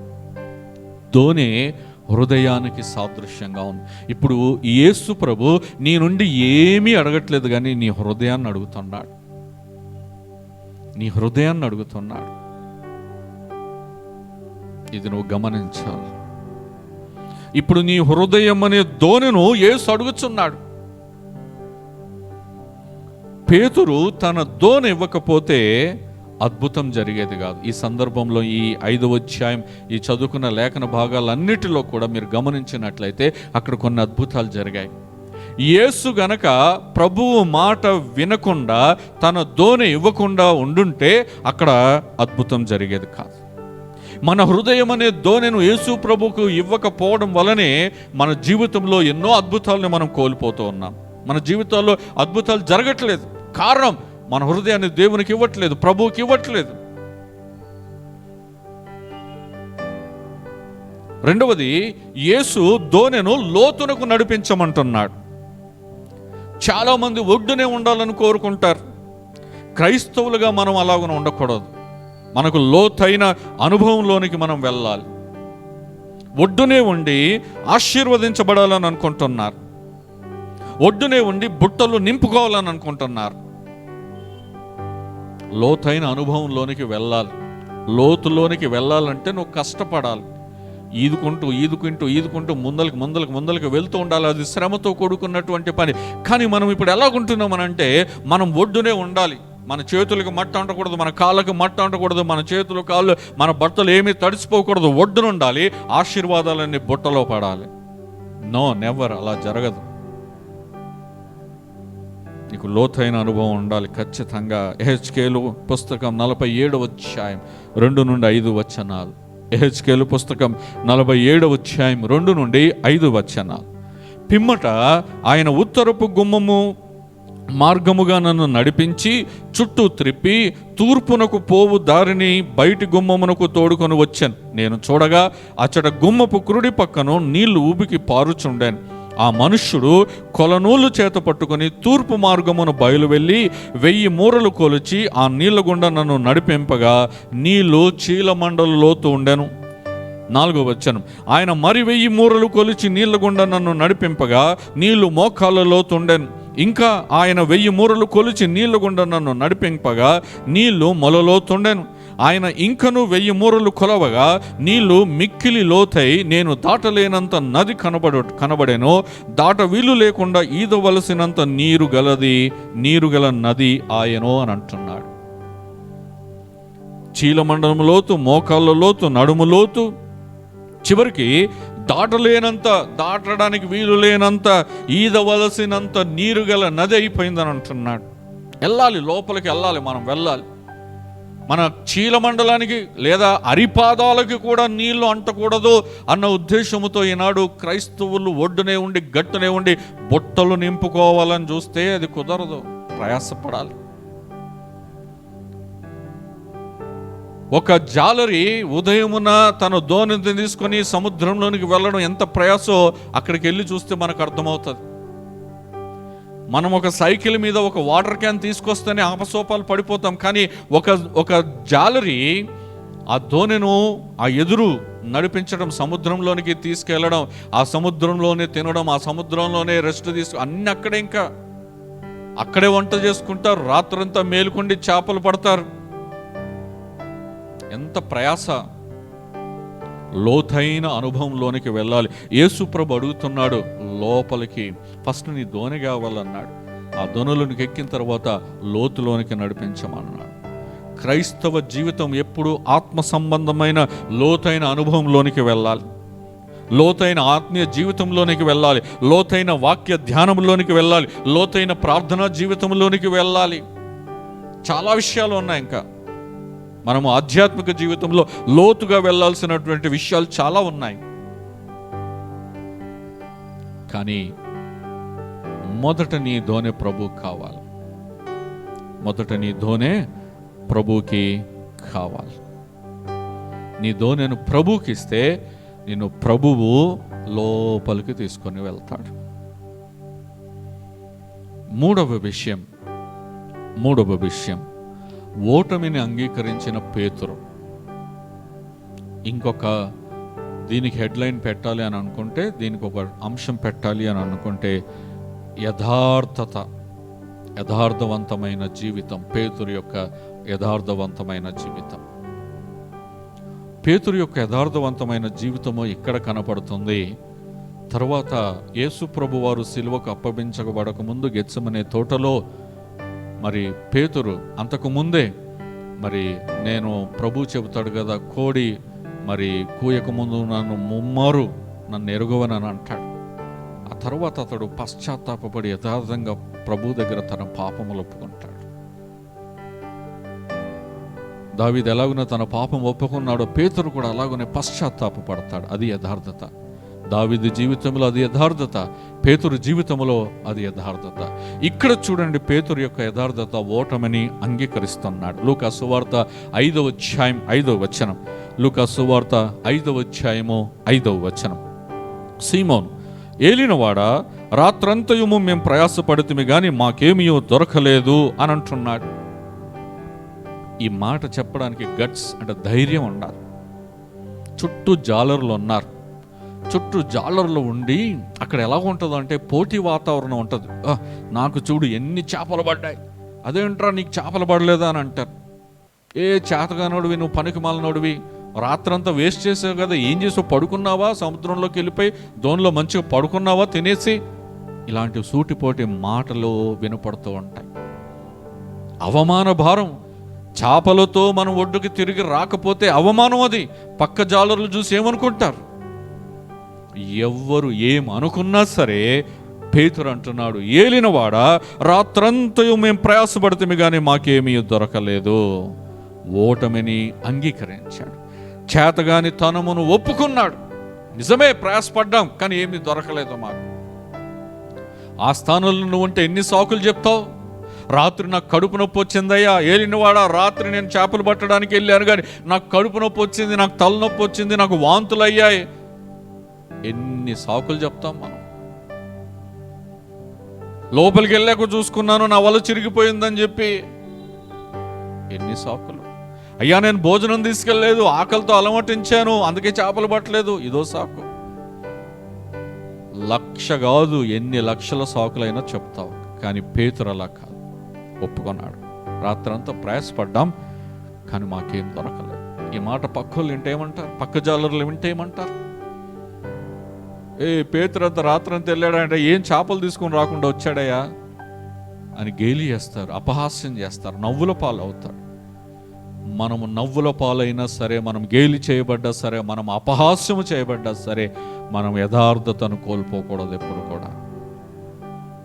A: ఇప్పుడు యేసు ప్రభు నీ నుండి ఏమీ అడగట్లేదు, కానీ నీ హృదయాన్ని అడుగుతున్నాడు. ఇది నువ్వు గమనించాలి. ఇప్పుడు నీ హృదయం అనే దోణెను యేసు అడుగుతున్నాడు. పేతురు తన దోణె ఇవ్వకపోతే అద్భుతం జరిగేది కాదు. ఈ సందర్భంలో ఈ 5వ అధ్యాయం, ఈ చదువుకున్న లేఖన భాగాలన్నిటిలో కూడా మీరు గమనించినట్లయితే అక్కడ కొన్ని అద్భుతాలు జరిగాయి. యేసు గనక ప్రభువు మాట వినకుండా తన దోణె ఇవ్వకుండా ఉండుంటే అక్కడ అద్భుతం జరిగేది కాదు. మన హృదయం అనే దోణెను యేసు ప్రభుకు ఇవ్వకపోవడం వలనే మన జీవితంలో ఎన్నో అద్భుతాలను మనం కోల్పోతూ ఉన్నాం. మన జీవితాల్లో అద్భుతాలు జరగట్లేదు. కారణం మన హృదయాన్ని దేవునికి ఇవ్వట్లేదు, ప్రభువుకి ఇవ్వట్లేదు. రెండవది, యేసు దోణెను లోతునకు నడిపించమంటున్నాడు. చాలా మంది ఒడ్డునే ఉండాలని కోరుకుంటారు. క్రైస్తవులుగా మనం అలాగనే ఉండకూడదు. మనకు లోతైన అనుభవంలోనికి మనం వెళ్ళాలి. ఒడ్డునే ఉండి ఆశీర్వదించబడాలని అనుకుంటున్నారు, ఒడ్డునే ఉండి బుట్టలు నింపుకోవాలని అనుకుంటున్నారు. లోతైన అనుభవంలోనికి వెళ్ళాలి. లోతులోనికి వెళ్ళాలంటే నువ్వు కష్టపడాలి. ఈదుకుంటూ ముందలకు వెళ్తూ ఉండాలి. అది శ్రమతో కూడుకున్నటువంటి పని. కానీ మనం ఇప్పుడు ఎలాగుంటున్నామనంటే, మనం ఒడ్డునే ఉండాలి. మన చేతులకు మట్ట అంటకూడదు, మన కాళ్ళకు మట్ట అంటకూడదు, మన చేతులు కాళ్ళు మన బట్టలు ఏమీ తడిసిపోకూడదు. ఒడ్డున ఉండాలి. ఆశీర్వాదాలన్నీ బుట్టలో పడాలి. No, never. అలా జరగదు. నీకు లోతైన అనుభవం ఉండాలి ఖచ్చితంగా. యెహెజ్కేలు పుస్తకం 47వ అధ్యాయం 2-5 యెహెజ్కేలు పుస్తకం 47వ అధ్యాయం 2-5. పిమ్మట ఆయన ఉత్తరపు గుమ్మము మార్గముగా నన్ను నడిపించి చుట్టూ త్రిప్పి తూర్పునకు పోవు దారిని బయటి గుమ్మమునకు తోడుకొని వచ్చాను. నేను చూడగా అచ్చట గుమ్మపు కురుడి పక్కను నీళ్లు ఊబికి పారుచుండాను. ఆ మనుష్యుడు కొలనూలు చేత పట్టుకొని తూర్పు మార్గమును బయలు వెళ్ళి 1000 మూరలు కొలిచి ఆ నీళ్ల గుండా నన్ను నడిపింపగా నీళ్లు చీలమండల లోతు ఉండెను. 4వ వచనం, ఆయన మరి 1000 మూరలు కొలిచి నీళ్ల గుండా నన్ను నడిపింపగా నీళ్లు మోకాళ్ళ లోతు ఉండెను. ఇంకా ఆయన 1000 మూరలు కొలిచి నీళ్ల గుండా నన్ను నడిపింపగా నీళ్లు మొలలోతుండెను. ఆయన ఇంకను 1000 మూరలు కొలవగా నీళ్లు మిక్కిలి లోతై నేను దాటలేనంత నది కనబడెను. దాట వీలు లేకుండా ఈదవలసినంత నీరు గల నది ఆయనో అని అంటున్నాడు. చీలమండలం లోతు, మోకాళ్ళ లోతు, నడుము లోతు, చివరికి దాటడానికి వీలు లేనంత ఈదవలసినంత నీరు గల నది అయిపోయిందని అంటున్నాడు. వెళ్ళాలి, లోపలికి వెళ్ళాలి, మనం వెళ్ళాలి. మన చీలమండలానికి లేదా అరిపాదాలకి కూడా నీళ్లు అంటకూడదు అన్న ఉద్దేశంతో ఈనాడు క్రైస్తవులు ఒడ్డునే ఉండి గట్టునే ఉండి బుట్టలు నింపుకోవాలని చూస్తే అది కుదరదు, ప్రయాసపడాలి. ఒక జాలరి ఉదయమున తన దోణిని తీసుకొని సముద్రంలోనికి వెళ్ళడం ఎంత ప్రయాసో అక్కడికి వెళ్ళి చూస్తే మనకు అర్థమవుతుంది. మనం ఒక సైకిల్ మీద ఒక వాటర్ క్యాన్ తీసుకొస్తేనే ఆపసోపాలు పడిపోతాం. కానీ ఒక జాలరి ఆ దోణిను ఆ ఎదురు నడిపించడం, సముద్రంలోనికి తీసుకెళ్ళడం, ఆ సముద్రంలోనే తినడం, ఆ సముద్రంలోనే రెస్ట్ అన్నీ అక్కడే, ఇంకా అక్కడే వంట చేసుకుంటారు, రాత్రంతా మేలుకొండి చేపలు పడతారు. ఎంత ప్రయాస! లోతైన అనుభవంలోనికి వెళ్ళాలి. యేసు ప్రభు అడుగుతున్నాడు, లోపలికి ఫస్ట్ నీ దోణి కావాలన్నాడు. ఆ దోణిలోనికి ఎక్కిన తర్వాత లోతులోనికి నడిపించమన్నాడు. క్రైస్తవ జీవితం ఎప్పుడు ఆత్మ సంబంధమైన లోతైన అనుభవంలోనికి వెళ్ళాలి, లోతైన ఆత్మీయ జీవితంలోనికి వెళ్ళాలి, లోతైన వాక్య ధ్యానంలోనికి వెళ్ళాలి, లోతైన ప్రార్థనా జీవితంలోనికి వెళ్ళాలి. చాలా విషయాలు ఉన్నాయి. ఇంకా మనము ఆధ్యాత్మిక జీవితంలో లోతుగా వెళ్ళాల్సినటువంటి విషయాలు చాలా ఉన్నాయి. కానీ మొదట నీ దోణి ప్రభువుకి కావాలి. మొదట నీ దోణి ప్రభువుకి కావాలి. నీ దోణిను ప్రభువుకి ఇస్తే నిన్ను ప్రభువు లోపలికి తీసుకొని వెళ్తాడు. మూడవ విషయం ఓటమిని అంగీకరించిన పేతురు. ఇంకొక దీనికి హెడ్లైన్ పెట్టాలి అని అనుకుంటే, దీనికి ఒక అంశం పెట్టాలి అని అనుకుంటే, యథార్థవంతమైన జీవితం. పేతురు యొక్క యథార్థవంతమైన జీవితం. పేతురు యొక్క యథార్థవంతమైన జీవితము ఇక్కడ కనపడుతుంది. తర్వాత యేసు ప్రభు వారు సిలువకు అప్పగించబడక ముందు గెత్సెమనే తోటలో మరి పేతురు అంతకుముందే మరి నేను ప్రభు చెబుతాడు కదా, కోడి మరి కూయక ముందు నన్ను ఎరుగవనని అంటాడు. ఆ తర్వాత అతడు పశ్చాత్తాపడి యథార్థంగా ప్రభు దగ్గర తన పాపములు ఒప్పుకుంటాడు. దావీదు ఎలాగున తన పాపం ఒప్పుకున్నాడో పేతురు కూడా అలాగనే పశ్చాత్తాపడతాడు. అది యథార్థత. దావీదు జీవితంలో అది యథార్థత, పేతురు జీవితంలో అది యథార్థత. ఇక్కడ చూడండి, పేతురు యొక్క యథార్థత ఓటమిని అంగీకరిస్తున్నాడు. లూకా సువార్త 5వ అధ్యాయం 5వ వచనం. లూకా సువార్త 5వ అధ్యాయము 5వ వచనం. సీమోను, ఏలినవాడా, రాత్రంతయుము మేము ప్రయాసపడితిమి గాని మాకేమీ దొరకలేదు అని అంటున్నాడు. ఈ మాట చెప్పడానికి గట్స్ అంటే ధైర్యం ఉండాలి. చుట్టూ జాలర్లు ఉన్నారు. చుట్టూ జాలర్లు ఉండి అక్కడ ఎలా ఉంటుందో అంటే పోటీ వాతావరణం ఉంటుంది. నాకు చూడు ఎన్ని చేపలు పడ్డాయి, అదేంట్రా నీకు చేపలు పడలేదా అని అంటారు. ఏ చేతగానోడివి, నువ్వు పనికి మాలినోడివి, రాత్రంతా వేస్ట్ చేసావు కదా, ఏం చేసావు, పడుకున్నావా, సముద్రంలోకి వెళ్ళిపోయి దోణిలో మంచిగా పడుకున్నావా తినేసి, ఇలాంటి సూటిపోటి మాటలు వినపడుతూ ఉంటాయి. అవమాన భారం. చేపలతో మనం ఒడ్డుకి తిరిగి రాకపోతే అవమానం. అది పక్క జాలర్లు చూసి ఏమనుకుంటారు? ఎవ్వరు ఏమనుకున్నా సరే పేతురు అంటున్నాడు, ఏలినవాడా, రాత్రంతయు మేము ప్రయాసపడితే కానీ మాకేమీ దొరకలేదు. ఓటమిని అంగీకరించాడు. చేతగాని తనమును ఒప్పుకున్నాడు. నిజమే, ప్రయాసపడ్డాం కానీ ఏమీ దొరకలేదు మాకు. ఆ స్థానంలో నువ్వు ఉంటే ఎన్ని సాకులు చెప్తావు? రాత్రి నాకు కడుపు నొప్పి వచ్చిందయ్యా, ఏలినవాడా, రాత్రి నేను చేపలు పట్టడానికి వెళ్ళాను కానీ నాకు కడుపు నొప్పి వచ్చింది, నాకు తలనొప్పి వచ్చింది, నాకు వాంతులు అయ్యాయి. ఎన్ని సాకులు చెప్తాం మనం. లోపలికి వెళ్ళాక చూసుకున్నాను, నా వల్ల చిరిగిపోయిందని చెప్పి ఎన్ని సాకులు. అయ్యా నేను భోజనం తీసుకెళ్ళలేదు, ఆకలితో అలమటించాను, అందుకే చేపలు పట్టలేదు, ఇదో సాకు. 1,00,000 కాదు, ఎన్ని లక్షల సాకులైనా చెప్తావు. కానీ పేతురు అలా కాదు, ఒప్పుకున్నాడు. రాత్రంతా ప్రయాసపడ్డాం కానీ మాకేం దొరకలేదు. ఈ మాట పక్కోళ్ళు వింటేమంటారు, పక్క జాలర్లు వింటేమంటారు? పేతురు అంత రాత్రంతా వెళ్ళాడంటే ఏం చేపలు తీసుకొని రాకుండా వచ్చాడయ్యా అని గేలి చేస్తారు, అపహాస్యం చేస్తారు, నవ్వుల పాలు అవుతారు. మనము నవ్వుల పాలైనా సరే, మనం గేలి చేయబడ్డా సరే, మనం అపహాస్యము చేయబడ్డా సరే, మనం యథార్థతను కోల్పోకూడదు. ఎప్పుడు కూడా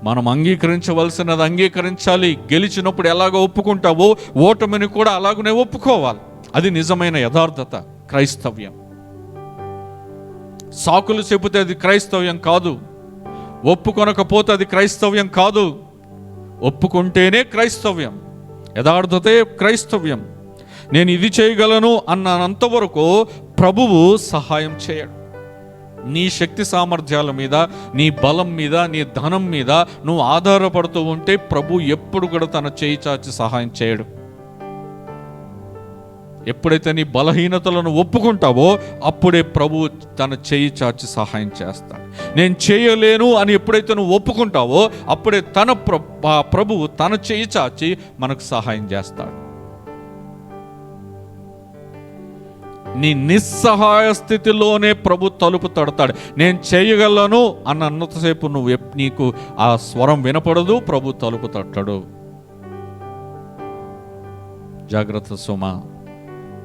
A: మనం అంగీకరించవలసినది అంగీకరించాలి. గెలిచినప్పుడు ఎలాగో ఒప్పుకుంటావో ఓటమిని కూడా అలాగనే ఒప్పుకోవాలి. అది నిజమైన యథార్థత, క్రైస్తవ్యం. సాకులు చెబితే అది క్రైస్తవ్యం కాదు. ఒప్పుకొనకపోతే అది క్రైస్తవ్యం కాదు. ఒప్పుకుంటేనే క్రైస్తవ్యం, యథార్థతే క్రైస్తవ్యం. నేను ఇది చేయగలను అన్నంతవరకు ప్రభువు సహాయం చేయడు. నీ శక్తి సామర్థ్యాల మీద, నీ బలం మీద, నీ ధనం మీద నువ్వు ఆధారపడుతూ ఉంటే ప్రభు ఎప్పుడు కూడా తన చేయి చాచి సహాయం చేయడు. ఎప్పుడైతే నీ బలహీనతలను ఒప్పుకుంటావో అప్పుడే ప్రభు తన చేయి చాచి సహాయం చేస్తాడు. నేను చేయలేను అని ఎప్పుడైతే నువ్వు ఒప్పుకుంటావో అప్పుడే ప్రభువు తన చేయి చాచి మనకు సహాయం చేస్తాడు. నీ నిస్సహాయ స్థితిలోనే ప్రభు తలుపు తడతాడు. నేను చేయగలను అన్నంతసేపు నీకు ఆ స్వరం వినపడదు, ప్రభు తలుపు తట్టడు. జాగ్రత్త సుమ.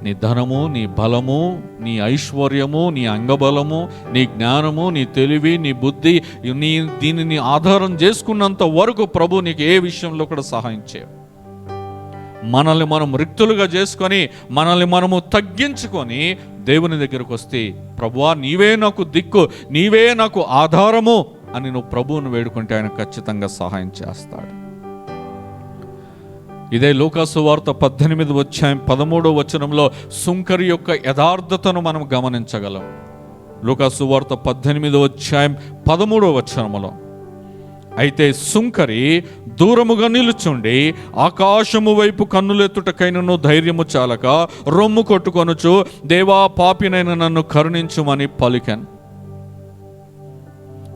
A: నీ ధనము, నీ బలము, నీ ఐశ్వర్యము, నీ అంగబలము, నీ జ్ఞానము, నీ తెలివి, నీ బుద్ధి, దీనిని ఆధారం చేసుకున్నంత వరకు ప్రభు నీకు ఏ విషయంలో కూడా సహాయం చేయడు. మనల్ని మనం రిక్తులుగా చేసుకొని, మనల్ని మనము తగ్గించుకొని దేవుని దగ్గరకు వస్తే, ప్రభువా నీవే నాకు దిక్కు, నీవే నాకు ఆధారము అని నువ్వు ప్రభువును వేడుకుంటే ఆయన ఖచ్చితంగా సహాయం చేస్తాడు. ఇదే లూకాసు వార్త 18:13 సుంకరి యొక్క యథార్థతను మనం గమనించగలం. లూకాసు వార్త 18:13 అయితే సుంకరి దూరముగా నిలుచుండి ఆకాశము వైపు కన్నులెత్తుటకైనను ధైర్యము చాలక రొమ్ము కొట్టుకొనుచు, దేవా పాపినైన నన్ను కరుణించుమని పలికాను.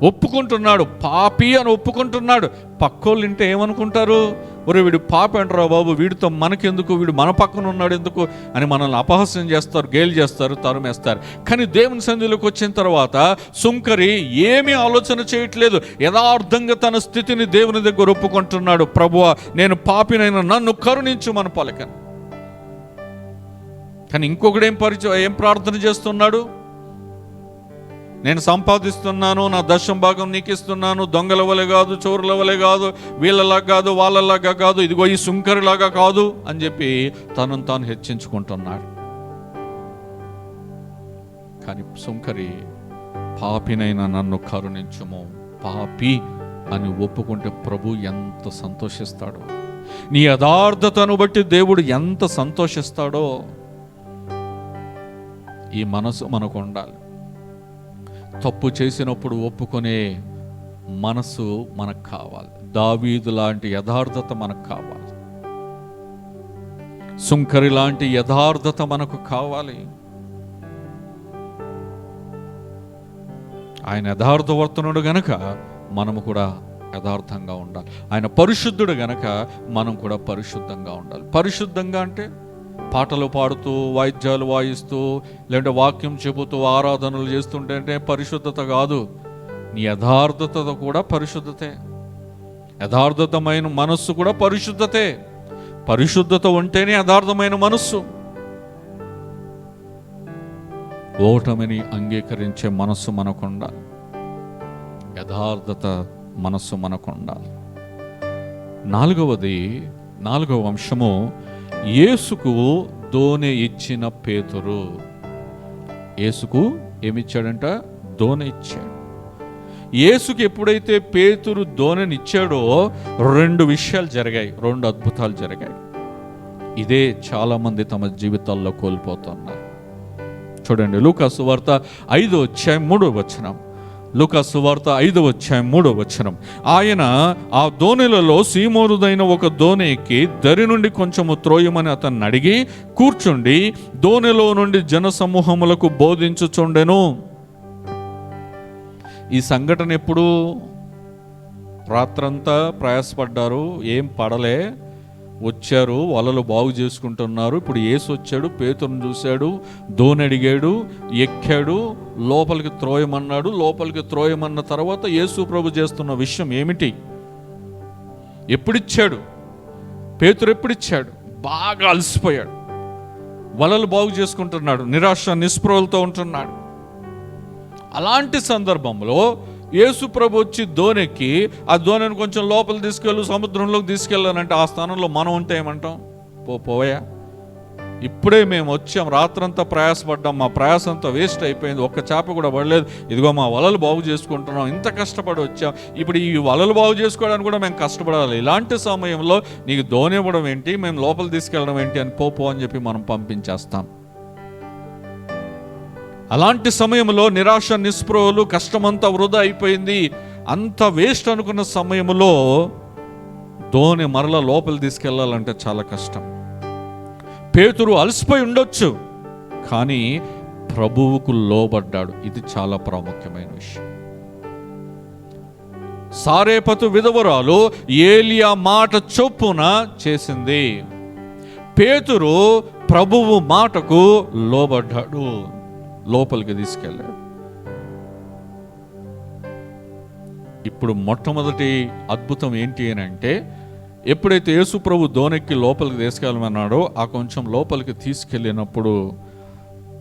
A: ఒప్పుకుంటున్నాడు, పాపి అని ఒప్పుకుంటున్నాడు. పక్కోళ్ళు ఇంటే ఏమనుకుంటారు? ఒరే వీడు పాపి అంటారా బాబు, వీడితో మనకెందుకు, వీడు మన పక్కన ఉన్నాడు ఎందుకు అని మనల్ని అపహాస్యం చేస్తారు, గేలి చేస్తారు, తరుమేస్తారు. కానీ దేవుని సన్నిధిలోకి వచ్చిన తర్వాత సుంకరి ఏమీ ఆలోచన చేయట్లేదు. యథార్థంగా తన స్థితిని దేవుని దగ్గర ఒప్పుకుంటున్నాడు. ప్రభువా నేను పాపినైనా నన్ను కరుణించుమని పలికాను. కానీ ఇంకొకడు ఏం ప్రార్థన చేస్తున్నాడు? నేను సంపాదిస్తున్నాను, నా దశం భాగం నీకు ఇస్తున్నాను, దొంగల వలె కాదు, చోరుల వలె కాదు, వీళ్ళలా కాదు, వాళ్ళలాగా కాదు, ఇదిగో ఈ సుంకరిలాగా కాదు అని చెప్పి తనను తాను హెచ్చించుకుంటున్నాడు. కానీ సుంకరి పాపినైనా నన్ను కరుణించుము, పాపి అని ఒప్పుకుంటే ప్రభు ఎంత సంతోషిస్తాడో, నీ యథార్థతను బట్టి దేవుడు ఎంత సంతోషిస్తాడో. ఈ మనసు మనకు ఉండాలి. తప్పు చేసినప్పుడు ఒప్పుకునే మనసు మనకు కావాలి. దావీదు లాంటి యథార్థత మనకు కావాలి. సుంకరి లాంటి యథార్థత మనకు కావాలి. ఆయన యథార్థవర్తనుడు గనక మనము కూడా యథార్థంగా ఉండాలి. ఆయన పరిశుద్ధుడు గనక మనం కూడా పరిశుద్ధంగా ఉండాలి. పరిశుద్ధంగా అంటే పాటలు పాడుతూ, వాయిద్యాలు వాయిస్తూ, లేదంటే వాక్యం చెబుతూ ఆరాధనలు చేస్తుంటే అంటే పరిశుద్ధత కాదు. నీ యథార్థత కూడా పరిశుద్ధతే. యథార్థమైన మనస్సు కూడా పరిశుద్ధతే. పరిశుద్ధత ఉంటేనే యథార్థమైన మనస్సు. ఓటమిని అంగీకరించే మనస్సు మనకుండాలి. యథార్థత మనస్సు మనకుండాలి. నాలుగవ అంశము, యేసుకు దోనె ఇచ్చిన పేతురు. యేసుకు ఏమిచ్చాడంట? దోనె ఇచ్చాడు. యేసుకు ఎప్పుడైతే పేతురు దోనెనిచ్చాడో 2 విషయాలు జరిగాయి, 2 అద్భుతాలు జరిగాయి. ఇదే చాలామంది తమ జీవితాల్లో కోల్పోతున్నారు. చూడండి, లూకాసు వార్త 5:3. లూకాసు వార్త 5:3. ఆయన ఆ దోణిలలో సీమోనుదైన ఒక దోణి ఎక్కి దరి నుండి కొంచెము త్రోయమని అతన్ని అడిగి కూర్చుండి దోణిలో నుండి జనసమూహములకు బోధించుచుండెను. ఈ సంఘటన ఎప్పుడు? రాత్రంతా ప్రయాసపడ్డారు, ఏం పడలే, వచ్చారు, వలలు బాగు చేసుకుంటున్నారు. ఇప్పుడు యేసు వచ్చాడు, పేతురుని చూశాడు, దోణి అడిగాడు, ఎక్కాడు, లోపలికి త్రోయమన్నాడు. లోపలికి త్రోయమన్న తర్వాత యేసు ప్రభు చేస్తున్న విషయం ఏమిటి? ఎప్పుడిచ్చాడు? పేతురు ఎప్పుడిచ్చాడు? బాగా అలసిపోయాడు. వలలు బాగు చేసుకుంటున్నాడు, నిరాశ నిస్పృహలతో ఉంటున్నాడు. అలాంటి సందర్భంలో యేసు ప్రభు వచ్చి దోణెక్కి ఆ దోణిని కొంచెం లోపల తీసుకెళ్ళు, సముద్రంలోకి తీసుకెళ్ళానంటే ఆ స్థానంలో మనం ఉంటే ఏమంటాం? పోయా, ఇప్పుడే మేము వచ్చాం, రాత్రంతా ప్రయాసపడ్డాం, మా ప్రయాస అంతా వేస్ట్ అయిపోయింది, ఒక్క చేప కూడా పడలేదు, ఇదిగో మా వలలు బాగు చేసుకుంటున్నాం, ఇంత కష్టపడి వచ్చాం, ఇప్పుడు ఈ వలలు బాగు చేసుకోవడానికి కూడా మేము కష్టపడాలి, ఇలాంటి సమయంలో నీకు దోణి ఇవ్వడం ఏంటి, మేము లోపల తీసుకెళ్ళడం ఏంటి అని పో అని చెప్పి మనం పంపించేస్తాం. అలాంటి సమయంలో నిరాశ నిస్పృహలు, కష్టమంతా వృధా అయిపోయింది, అంత వేస్ట్ అనుకున్న సమయంలో దోణి మరలా లోపల తీసుకెళ్ళాలంటే చాలా కష్టం. పేతురు అలసిపోయి ఉండొచ్చు, కానీ ప్రభువుకు లోబడ్డాడు. ఇది చాలా ప్రాముఖ్యమైన విషయం. సారేపతు విధవరాలు ఏలియా మాట చొప్పున చేసింది. పేతురు ప్రభువు మాటకు లోబడ్డాడు, లోపలికి తీసుకెళ్ళాడు. ఇప్పుడు మొట్టమొదటి అద్భుతం ఏంటి అని అంటే, ఎప్పుడైతే యేసు ప్రభు దోణెక్కి లోపలికి తీసుకెళ్ళమన్నాడో ఆ కొంచెం లోపలికి తీసుకెళ్ళినప్పుడు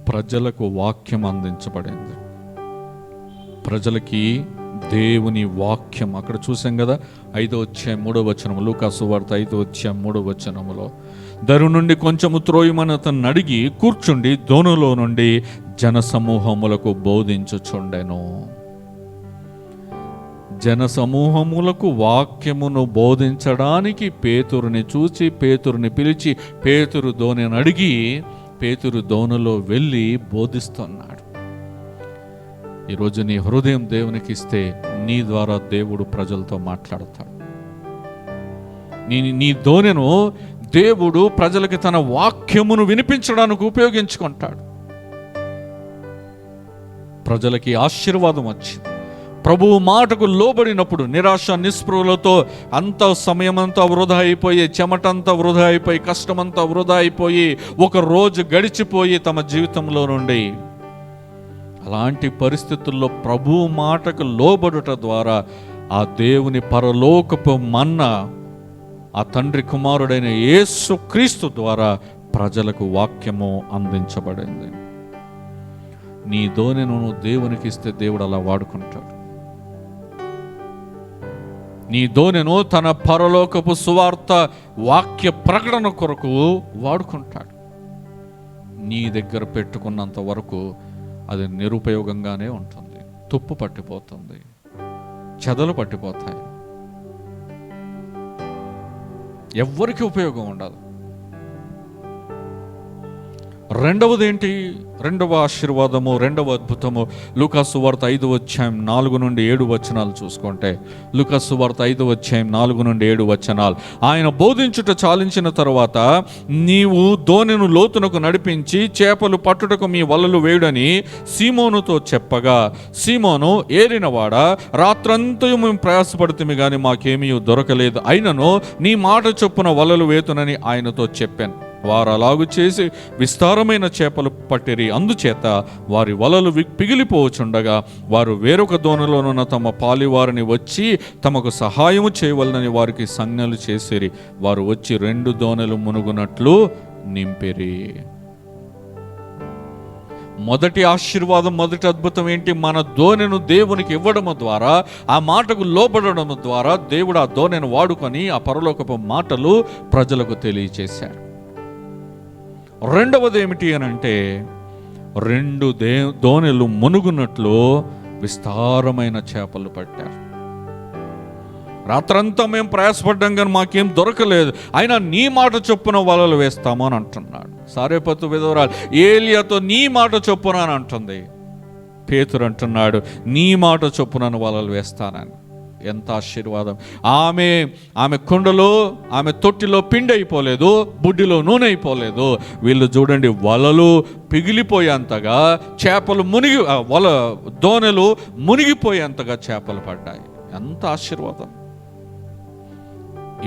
A: ప్రజలకు వాక్యం అందించబడింది. ప్రజలకి దేవుని వాక్యం అక్కడ చూసాం కదా, 5వ అధ్యాయం 3వ వచనము, లూకా సువార్త 5వ అధ్యాయం 3వ వచనములో, దరు నుండి కొంచెము త్రోయమని అతన్ని అడిగి కూర్చుండి దోణిలో నుండి జనసమూహములకు బోధించుచుండెను. జనసమూహములకు వాక్యమును బోధించడానికి పేతురుని చూచి, పేతురుని పిలిచి, పేతురు దోణిని అడిగి, పేతురు దోణిలో వెళ్ళి బోధిస్తున్నాడు. ఈరోజు నీ హృదయం దేవునికి ఇస్తే నీ ద్వారా దేవుడు ప్రజలతో మాట్లాడతాడు. నీ దోణిను దేవుడు ప్రజలకి తన వాక్యమును వినిపించడానికి ఉపయోగించుకుంటాడు. ప్రజలకి ఆశీర్వాదం వచ్చింది. ప్రభువు మాటకు లోబడినప్పుడు నిరాశ నిస్పృహలతో అంత సమయమంతా వృధా అయిపోయి, చెమటంతా వృధా అయిపోయి, కష్టమంతా వృధా అయిపోయి, ఒక రోజు గడిచిపోయి తమ జీవితంలో నుండి, అలాంటి పరిస్థితుల్లో ప్రభువు మాటకు లోబడుట ద్వారా ఆ దేవుని పరలోకపు మన్నా, ఆ తండ్రి కుమారుడైన యేసు క్రీస్తు ద్వారా ప్రజలకు వాక్యము అందించబడింది. నీ దోణిను దేవునికి ఇస్తే దేవుడు అలా వాడుకుంటాడు. నీ దోణిను తన పరలోకపు సువార్త వాక్య ప్రకటన కొరకు వాడుకుంటాడు. నీ దగ్గర పెట్టుకున్నంత వరకు అది నిరుపయోగంగానే ఉంటుంది, తుప్పు పట్టిపోతుంది, చెదలు పట్టిపోతాయి, ఎవ్వరికి ఉపయోగం ఉండదు. రెండవది ఏంటి? రెండవ ఆశీర్వాదము, రెండవ అద్భుతము లూకా సువార్త 5వ అధ్యాయం 4 నుండి 7 వచనాలు చూసుకుంటే, లూకా సువార్త 5వ అధ్యాయం 4 నుండి 7 వచనాలు, ఆయన బోధించుట చాలించిన తరువాత, నీవు దోణిను లోతునకు నడిపించి చేపలు పట్టుటకు మీ వలలు వేయుడని సీమోనుతో చెప్పగా, సీమోను, ఏలినవాడా, రాత్రంతా మేము ప్రయాసపడుతుంది కానీ మాకేమీ దొరకలేదు, అయినను నీ మాట చొప్పున వలలు వేతునని ఆయనతో చెప్పాను. వారు అలాగు చేసి విస్తారమైన చేపలు పట్టిరి. అందుచేత వారి వలలు పిగిలిపోవచుండగా వారు వేరొక దోణిలోనున్న తమ పాలివారిని వచ్చి తమకు సహాయము చేయవలనని వారికి సంజ్ఞలు చేసిరి. వారు వచ్చి 2 దోణిలు మునుగునట్లు నింపిరి. మొదటి ఆశీర్వాదం, మొదటి అద్భుతం ఏంటి? మన దోణిను దేవునికి ఇవ్వడము ద్వారా, ఆ మాటకు లోబడడం ద్వారా దేవుడు ఆ దోణిని వాడుకొని ఆ పరలోకపు మాటలు ప్రజలకు తెలియచేశాడు. రెండవది ఏమిటి అని అంటే, 2 దోణిలు మునుగునట్లు విస్తారమైన చేపలు పట్టారు. రాత్రంతా మేము ప్రయాసపడ్డాం కానీ మాకేం దొరకలేదు, అయినా నీ మాట చొప్పున వలలు వేస్తాము అని అంటున్నాడు. సారేపతు విధవరాలు ఏలియాతో నీ మాట చొప్పున అని అంటుంది. పేతురు అంటున్నాడు, నీ మాట చొప్పున వలలు వేస్తానని. ఎంత ఆశీర్వాదం! ఆమె కుండలో, ఆమె తొట్టిలో పిండి అయిపోలేదు, బుడ్డిలో నూనె అయిపోలేదు. వీళ్ళు చూడండి, వలలు పిగిలిపోయేంతగా చేపలు దోణెలు మునిగిపోయేంతగా చేపలు పడ్డాయి. ఎంత ఆశీర్వాదం!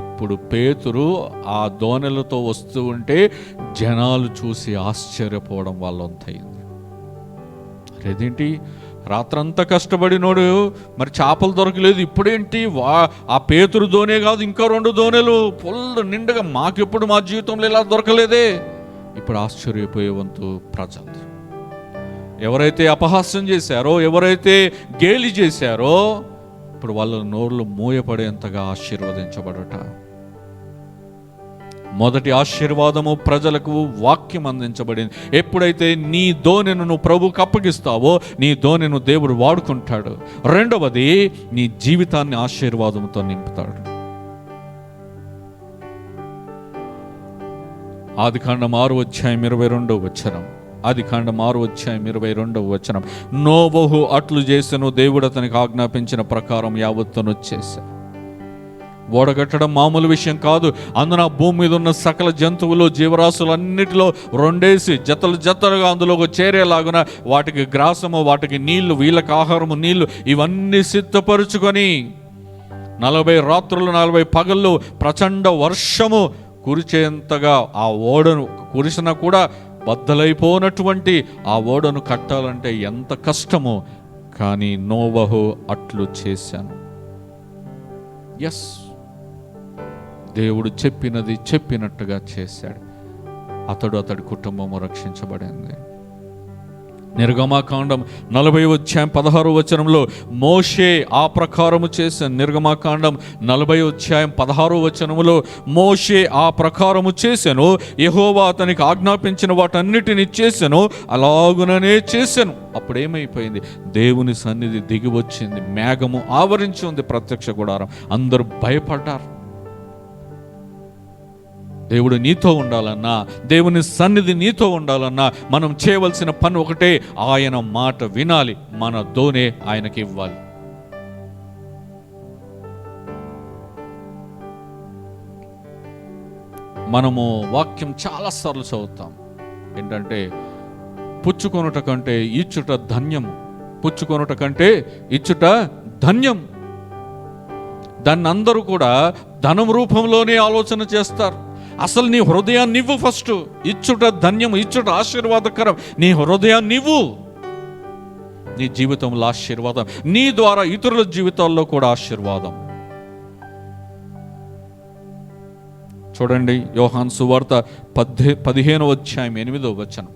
A: ఇప్పుడు పేతురు ఆ దోణెలతో వస్తూ ఉంటే జనాలు చూసి ఆశ్చర్యపోవడం వాళ్ళంతయింది. అదేంటి, రాత్రంతా కష్టపడినోడు మరి చేపలు దొరకలేదు, ఇప్పుడేంటి ఆ పేతురు దోణే కాదు ఇంకా 2 దోణెలు ఫుల్ నిండుగా, మాకెప్పుడు మా జీవితంలో ఇలా దొరకలేదే, ఇప్పుడు ఆశ్చర్యపోయే వంతు ప్రజలు. ఎవరైతే అపహాస్యం చేశారో, ఎవరైతే గేలి చేశారో, ఇప్పుడు వాళ్ళ నోర్లు మూయపడేంతగా ఆశీర్వదించబడట. మొదటి ఆశీర్వాదము ప్రజలకు వాక్యం అందించబడింది. ఎప్పుడైతే నీ దోణెను నువ్వు ప్రభువుకు అప్పగిస్తావో, నీ దోణెను దేవుడు వాడుకుంటాడు. రెండవది, నీ జీవితాన్ని ఆశీర్వాదంతో నింపుతాడు. ఆదికాండం 6:22. ఆదికాండం 6:22. నోవహు అట్లు చేసెను, దేవుడు అతనికి ఆజ్ఞాపించిన ప్రకారం యావత్తును చేశాను. ఓడగట్టడం మామూలు విషయం కాదు. అందున భూమి మీద ఉన్న సకల జంతువులు, జీవరాశులన్నిటిలో రెండేసి జతలు జతలుగా అందులోకి చేరేలాగున వాటికి గ్రాసము, వాటికి నీళ్లు, వీళ్ళకి ఆహారము, నీళ్లు ఇవన్నీ సిద్ధపరుచుకొని 40 రాత్రులు 40 పగళ్ళు ప్రచండ వర్షము కురిచేంతగా ఆ ఓడను కురిసినా కూడా బద్దలైపోనటువంటి ఆ ఓడను కట్టాలంటే ఎంత కష్టమో, కానీ నోవహు అట్లు చేశాను. ఎస్, దేవుడు చెప్పినది చెప్పినట్టుగా చేశాడు. అతడి కుటుంబము రక్షించబడింది. నిర్గమాకాండం 40:16 మోషే ఆ ప్రకారము చేశాను. నిర్గమాకాండం 40:16 మోషే ఆ ప్రకారము చేశాను, యెహోవా అతనికి ఆజ్ఞాపించిన వాటన్నిటిని చేశాను, అలాగుననే చేశాను. అప్పుడేమైపోయింది? దేవుని సన్నిధి దిగి వచ్చింది, మేఘము ఆవరించి ఉంది ప్రత్యక్ష గుడారం. అందరూ భయపడ్డారు. దేవుడు నీతో ఉండాలన్నా, దేవుని సన్నిధి నీతో ఉండాలన్నా మనం చేయవలసిన పని ఒకటే, ఆయన మాట వినాలి, మన దోణె ఆయనకి ఇవ్వాలి. మనము వాక్యం చాలాసార్లు చదువుతాం. ఏంటంటే, పుచ్చుకొనుట కంటే ఇచ్చుట ధన్యము, పుచ్చుకొనుట కంటే ఇచ్చుట ధన్యం. దాన్ని అందరూ కూడా ధనం రూపంలోనే ఆలోచన చేస్తారు. అసలు నీ హృదయాన్ని ఇవ్వు. ఫస్ట్ ఇచ్చుట ధన్యము, ఇచ్చుట ఆశీర్వాదకరం. నీ హృదయాన్ని ఇవ్వు. నీ జీవితంలో ఆశీర్వాదం, నీ ద్వారా ఇతరుల జీవితాల్లో కూడా ఆశీర్వాదం. చూడండి, యోహాను సువార్త 15:8.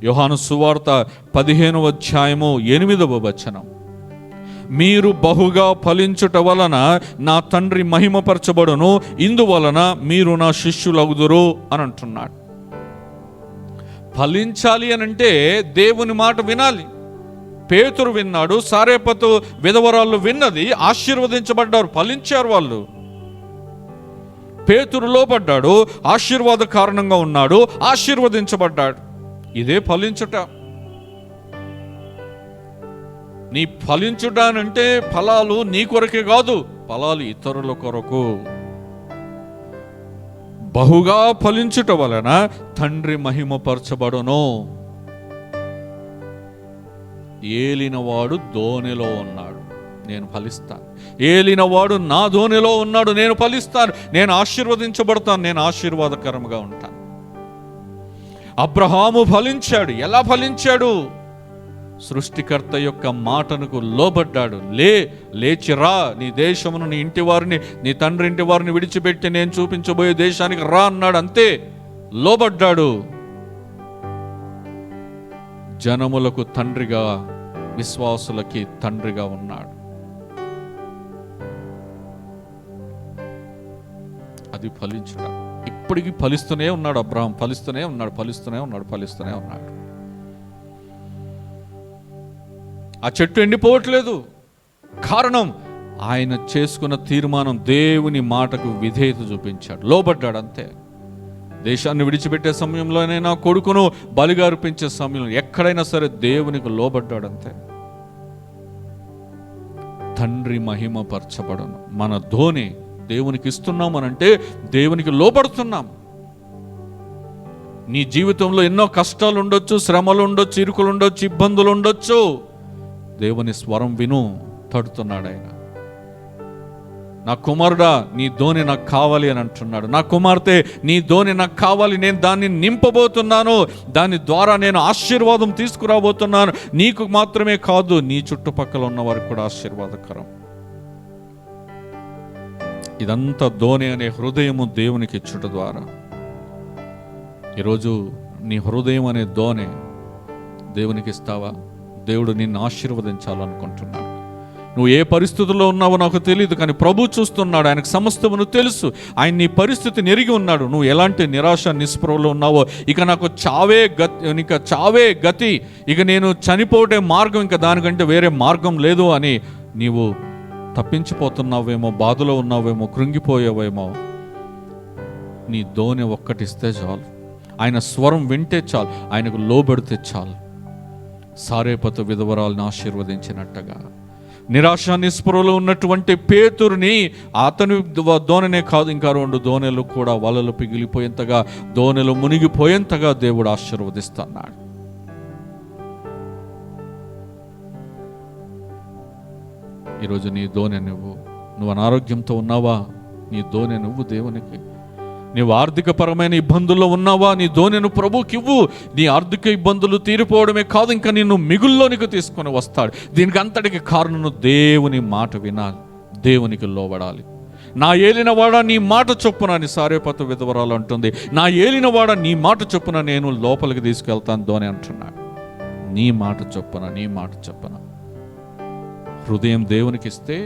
A: యోహాను సువార్త 15:8. మీరు బహుగా ఫలించుట వలన నా తండ్రి మహిమపరచబడును, ఇందువలన మీరు నా శిష్యులగుదురు అని అంటున్నాడు. ఫలించాలి అని అంటే దేవుని మాట వినాలి. పేతురు విన్నాడు, సారేపతు విధవరాళ్ళు విన్నది, ఆశీర్వదించబడ్డారు, ఫలించారు వాళ్ళు. పేతురు లోబడ్డాడు, ఆశీర్వాద కారణంగా ఉన్నాడు, ఆశీర్వదించబడ్డాడు. ఇదే ఫలించుట. నీ ఫలించుటానంటే ఫలాలు నీ కొరకే కాదు, ఫలాలు ఇతరుల కొరకు. బహుగా ఫలించుట వలన తండ్రి మహిమపరచబడును. ఏలినవాడు దోణిలో ఉన్నాడు, నేను ఫలిస్తాను. ఏలినవాడు నా దోణిలో ఉన్నాడు, నేను ఫలిస్తాను, నేను ఆశీర్వదించబడతాను, నేను ఆశీర్వాదకరంగా ఉంటాను. అబ్రహాము ఫలించాడు. ఎలా ఫలించాడు? సృష్టికర్త యొక్క మాటకు లోబడ్డాడు. లేచిరా, నీ దేశమును, నీ ఇంటి వారిని, నీ తండ్రి ఇంటి వారిని విడిచిపెట్టి నేను చూపించబోయే దేశానికి రా అన్నాడు. అంతే, లోబడ్డాడు. జనములకు తండ్రిగా, విశ్వాసులకి తండ్రిగా ఉన్నాడు. అది ఫలించుట. ఇప్పటికీ ఫలిస్తూనే ఉన్నాడు అబ్రహాం, ఫలిస్తూనే ఉన్నాడు. ఆ చెట్టు ఎండిపోవట్లేదు. కారణం, ఆయన చేసుకున్న తీర్మానం, దేవుని మాటకు విధేయత చూపించాడు, లోబడ్డాడు. అంతే. దేశాన్ని విడిచిపెట్టే సమయంలోనైనా, కొడుకును బలిగా అర్పించే సమయంలో, ఎక్కడైనా సరే దేవునికి లోబడ్డాడు. అంతే. తండ్రి మహిమపరచబడును. మన ధోని దేవునికి ఇస్తున్నాం అనంటే దేవునికి లోబడుతున్నాం. నీ జీవితంలో ఎన్నో కష్టాలు ఉండొచ్చు, శ్రమలు ఉండొచ్చు, ఇరుకులు ఉండొచ్చు, ఇబ్బందులు ఉండొచ్చు. దేవుని స్వరం విను, తడుతున్నాడు ఆయన. నా కుమారుడా, నీ ధోని నాకు కావాలి అని అంటున్నాడు. నా కుమార్తె, నీ ధోని నాకు కావాలి, నేను దాన్ని నింపబోతున్నాను, దాని ద్వారా నేను ఆశీర్వాదం తీసుకురాబోతున్నాను. నీకు మాత్రమే కాదు, నీ చుట్టుపక్కల ఉన్న వారికి కూడా ఆశీర్వాదకరం. ఇదంతా ధోని అనే హృదయము దేవునికి ఇచ్చుట ద్వారా. ఈరోజు నీ హృదయం అనే దోనె దేవునికి ఇస్తావా? దేవుడు నిన్ను ఆశీర్వదించాలనుకుంటున్నాడు. నువ్వు ఏ పరిస్థితుల్లో ఉన్నావో నాకు తెలియదు, కానీ ప్రభు చూస్తున్నాడు. ఆయనకు సమస్తమును తెలుసు. ఆయన నీ పరిస్థితిని ఎరిగి ఉన్నాడు. నువ్వు ఎలాంటి నిరాశ నిస్పృహలో ఉన్నావో, ఇక నాకు చావే గతి, ఇక నేను చనిపోటే మార్గం, ఇంకా దానికంటే వేరే మార్గం లేదు అని నీవు తప్పించిపోతున్నావేమో, బాధలో ఉన్నావేమో, కృంగిపోయావేమో, నీ దోనె ఒక్కటిస్తే చాలు. ఆయన స్వరం వింటే చాలు, ఆయనకు లోబడితే చాలు. సారేపతు విధవరాలను ఆశీర్వదించినట్టుగా నిరాశ నిస్పృహలో ఉన్నటువంటి పేతురుని, అతని దోనెనే కాదు, ఇంకా 2 దోనెలు కూడా వలలు పిగిలిపోయేంతగా, దోనెలు మునిగిపోయేంతగా దేవుడు ఆశీర్వదిస్తున్నాడు. ఈరోజు నీ దోనె నువ్వు అనారోగ్యంతో ఉన్నావా? నీ దోనె నువ్వు దేవునికి. నీవు ఆర్థికపరమైన ఇబ్బందుల్లో ఉన్నావా? నీ దోనెను ప్రభువుకి ఇవ్వు. నీ ఆర్థిక ఇబ్బందులు తీరిపోవడమే కాదు, ఇంకా నిన్ను మిగుల్లోనికి తీసుకొని వస్తాడు. దీనికి అంతటికి కారణం దేవుని మాట వినాలి, దేవునికి లోబడాలి. నా ఏలినవాడ నీ మాట చొప్పున అని సారేపతు విధవరాలు అంటుంది. నా ఏలినవాడ నీ మాట చొప్పున నేను లోపలికి తీసుకెళ్తాను దోనె అంటున్నాడు. నీ మాట చొప్పున హృదయం దేవునికి ఇస్తే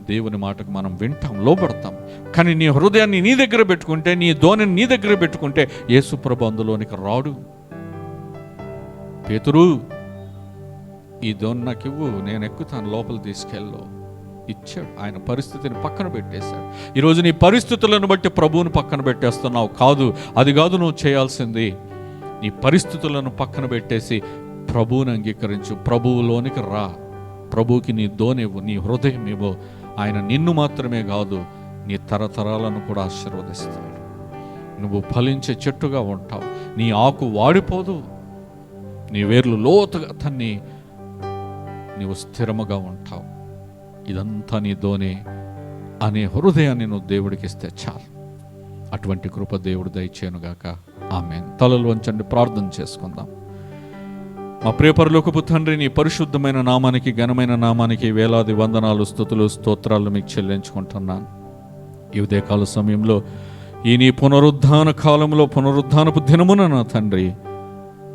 A: దేవుని మాటకు మనం వింటాం, లోబడతాం. కానీ నీ హృదయాన్ని నీ దగ్గర పెట్టుకుంటే, నీ దోనెని నీ దగ్గర పెట్టుకుంటే యేసు ప్రభు అందులోనికి రాడు. పేతురు, ఈ దోనె నాకు ఇవ్వు, నేను ఎక్కుతాను, లోపల తీసుకెళ్ళు. ఇచ్చాడు. ఆయన పరిస్థితిని పక్కన పెట్టేశాడు. ఈరోజు నీ పరిస్థితులను బట్టి ప్రభువుని పక్కన పెట్టేస్తున్నావు. కాదు, అది కాదు నువ్వు చేయాల్సింది. నీ పరిస్థితులను పక్కన పెట్టేసి ప్రభువుని అంగీకరించు, ప్రభువులోనికి రా. ప్రభువుకి నీ దోనెవు, నీ హృదయం ఇవ్వు. ఆయన నిన్ను మాత్రమే కాదు, నీ తరతరాలను కూడా ఆశీర్వదిస్తాడు. నువ్వు ఫలించే చెట్టుగా ఉంటావు. నీ ఆకు వాడిపోదు. నీ వేర్లు లోతుగా తన్ని నీవు స్థిరముగా ఉంటావు. ఇదంతా నీ దోనె అనే హృదయాన్ని నువ్వు దేవుడికి ఇస్తే చాలు. అటువంటి కృప దేవుడు దయచేయునుగాక. ఆమేన్. తలలు వంచండి, ప్రార్థన చేసుకుందాం. మా ప్రియ పరలోకపు తండ్రి, నీ పరిశుద్ధమైన నామానికి, ఘనమైన నామానికి వేలాది వందనాలు, స్తుతులు, స్తోత్రాలు మీకు చెల్లించుకుంటున్నాను. ఈ ఉదయకాల సమయంలో, ఈ నీ పునరుద్ధాన కాలంలో, పునరుద్ధానపు దినమున నా తండ్రి,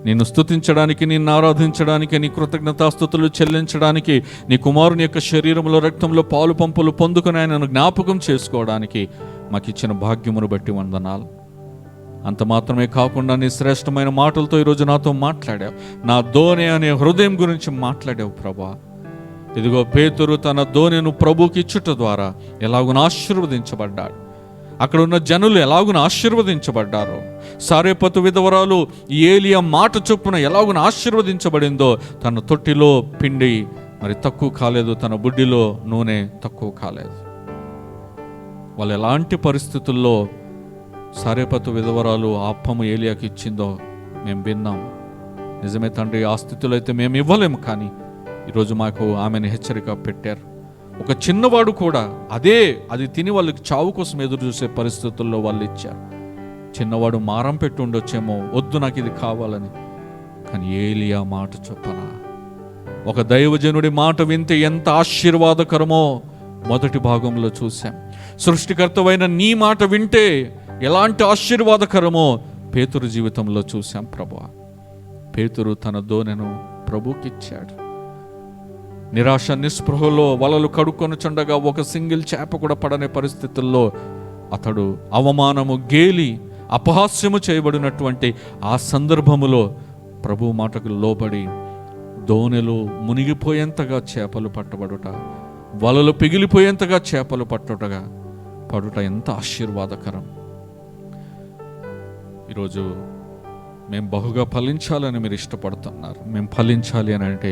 A: నిన్ను స్తుతించడానికి, నిన్ను ఆరాధించడానికి, నీ కృతజ్ఞతాస్తుతులు చెల్లించడానికి, నీ కుమారుని యొక్క శరీరంలో, రక్తంలో పాలు పంపులు పొందుకుని ఆయనను జ్ఞాపకం చేసుకోవడానికి మాకు ఇచ్చిన భాగ్యమును బట్టి వందనాలు. అంత మాత్రమే కాకుండా నీ శ్రేష్టమైన మాటలతో ఈరోజు నాతో మాట్లాడావు. నా దోనె అనే హృదయం గురించి మాట్లాడావు ప్రభా. ఇదిగో పేతురు తన దోనెను ప్రభువుకి ఇచ్చుట ద్వారా ఎలాగున ఆశీర్వదించబడ్డాడు. అక్కడ ఉన్న జనులు ఎలాగున ఆశీర్వదించబడ్డారో, సారేపతు విధవరాలు ఏలియా మాట చొప్పున ఎలాగున ఆశీర్వదించబడిందో, తన తొట్టిలో పిండి మరి తక్కువ కాలేదు, తన బుడ్డిలో నూనె తక్కువ కాలేదు. వాళ్ళు ఎలాంటి పరిస్థితుల్లో సారేపతు విధవరాలు ఆ అప్పము ఏలియాకి ఇచ్చిందో మేము విన్నాం. నిజమే తండ్రి, ఆ స్థితిలో అయితే మేము ఇవ్వలేము, కానీ ఈరోజు మాకు ఆమెను హెచ్చరిక పెట్టారు. ఒక చిన్నవాడు కూడా అది తిని వాళ్ళకి చావు కోసం ఎదురు చూసే పరిస్థితుల్లో వాళ్ళు ఇచ్చారు. చిన్నవాడు మారం పెట్టి ఉండొచ్చేమో, వద్దు నాకు ఇది కావాలని. కానీ ఏలియా మాట చొప్పున, ఒక దైవజనుడి మాట వింటే ఎంత ఆశీర్వాదకరమో మొదటి భాగంలో చూశాం. సృష్టికర్తవైన నీ మాట వింటే ఎలాంటి ఆశీర్వాదకరమో పేతురు జీవితంలో చూశాం ప్రభువా. పేతురు తన దోనెను ప్రభుకిచ్చాడు. నిరాశ నిస్పృహలో వలలు కడుక్కొనుచుండగా ఒక సింగిల్ చేప కూడా పడని పరిస్థితుల్లో అతడు అవమానము, గేలి, అపహాస్యము చేయబడినటువంటి ఆ సందర్భములో ప్రభు మాటకు లోబడి దోనెలు మునిగిపోయేంతగా చేపలు పట్టబడుట, వలలు పిగిలిపోయేంతగా చేపలు పడుట ఎంత ఆశీర్వాదకరం. ఈరోజు మేము బహుగా ఫలించాలని మీరు ఇష్టపడుతున్నారు. మేము ఫలించాలి అని అంటే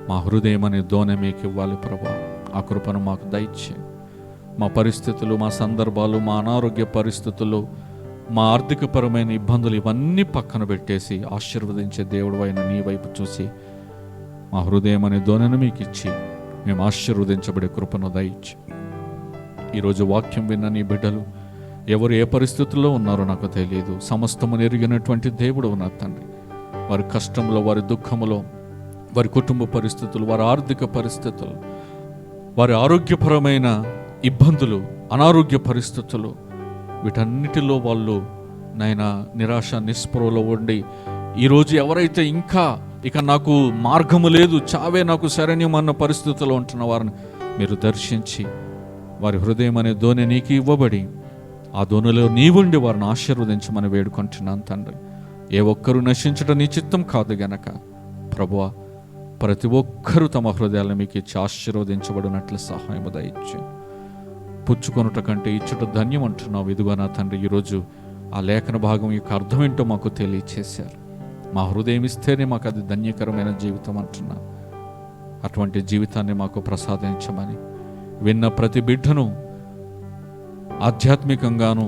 A: మా హృదయం అనే దోనె మీకు ఇవ్వాలి ప్రభా. ఆ కృపను మాకు దయచేయండి. మా పరిస్థితులు, మా సందర్భాలు, మా అనారోగ్య పరిస్థితులు, మా ఆర్థికపరమైన ఇబ్బందులు ఇవన్నీ పక్కన పెట్టేసి ఆశీర్వదించే దేవుడు అయిన నీ వైపు చూసి మా హృదయం అనే దోనెను మీకు ఇచ్చి మేము ఆశీర్వదించబడే కృపను దయచి. ఈరోజు వాక్యం విన్న నీ బిడ్డలు ఎవరు ఏ పరిస్థితుల్లో ఉన్నారో నాకు తెలియదు. సమస్తము ఎరిగినటువంటి దేవుడు నా తండ్రి. వారి కష్టంలో, వారి దుఃఖములో, వారి కుటుంబ పరిస్థితులు, వారి ఆర్థిక పరిస్థితులు, వారి ఆరోగ్యపరమైన ఇబ్బందులు, అనారోగ్య పరిస్థితులు, వీటన్నిటిలో వాళ్ళు నాయనా నిరాశ నిస్పృహలో ఉండి ఈరోజు ఎవరైతే ఇంకా ఇక నాకు మార్గము లేదు, చావే నాకు శరణ్యం అన్న పరిస్థితుల్లో ఉంటున్న వారిని మీరు దర్శించి వారి హృదయం అనే దోణి నీకు ఇవ్వబడి ఆ దోణిలో నీవుండి వారిని ఆశీర్వదించమని వేడుకుంటున్నాను తండ్రి. ఏ ఒక్కరూ నశించడం నీ చిత్తం కాదు గనక ప్రభువా, ప్రతి ఒక్కరూ తమ హృదయాలను మీకు ఇచ్చి ఆశీర్వదించబడినట్లు సహాయము దయచేయండి. పుచ్చుకొనుట కంటే ఇచ్చుట ధన్యం అంటున్నావు. ఇదిగో నా తండ్రి, ఈరోజు ఆ లేఖన భాగం యొక్క అర్థం ఏంటో మాకు తెలియచేశారు. మా హృదయం ఇస్తేనే మాకు అది ధన్యకరమైన జీవితం అంటున్నా. అటువంటి జీవితాన్ని మాకు ప్రసాదించమని విన్న ప్రతి బిడ్డను ఆధ్యాత్మికంగాను,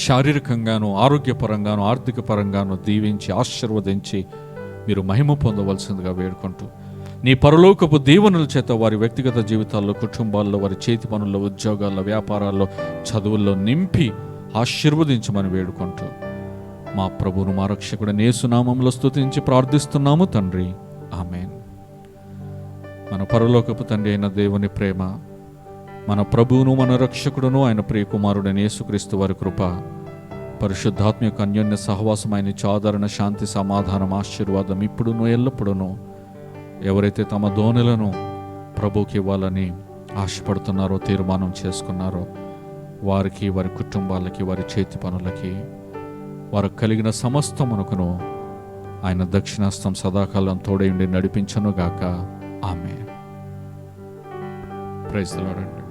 A: శారీరకంగాను, ఆరోగ్యపరంగాను, ఆర్థిక పరంగాను దీవించి ఆశీర్వదించి మీరు మహిమ పొందవలసిందిగా వేడుకుంటూ నీ పరలోకపు దీవెనల చేత వారి వ్యక్తిగత జీవితాల్లో, కుటుంబాల్లో, వారి చేతి పనుల్లో, ఉద్యోగాల్లో, వ్యాపారాల్లో, చదువుల్లో నింపి ఆశీర్వదించమని వేడుకుంటూ మా ప్రభువును మా రక్షకుడు యేసు నామములో స్తుతించి ప్రార్థిస్తున్నాము తండ్రి, ఆమేన్. మన పరలోకపు తండ్రి అయిన దేవుని ప్రేమ, మన ప్రభువును మన రక్షకుడును ఆయన ప్రియ కుమారుడైన యేసుక్రీస్తు వారి కృప, పరిశుద్ధాత్మ యొక్క అన్యోన్య సహవాసమైన ఆదరణ, శాంతి, సమాధానం, ఆశీర్వాదం ఇప్పుడును ఎల్లప్పుడూను ఎవరైతే తమ దోణులను ప్రభువుకి ఇవ్వాలని ఆశపడుతున్నారో, తీర్మానం చేసుకున్నారో వారికి, వారి కుటుంబాలకి, వారి చేతి పనులకి, వారికి కలిగిన సమస్తమునకును ఆయన దక్షిణాస్తం సదాకాలం తోడై ఉండి నడిపించను గాక. ఆమేన్. Praise the lord.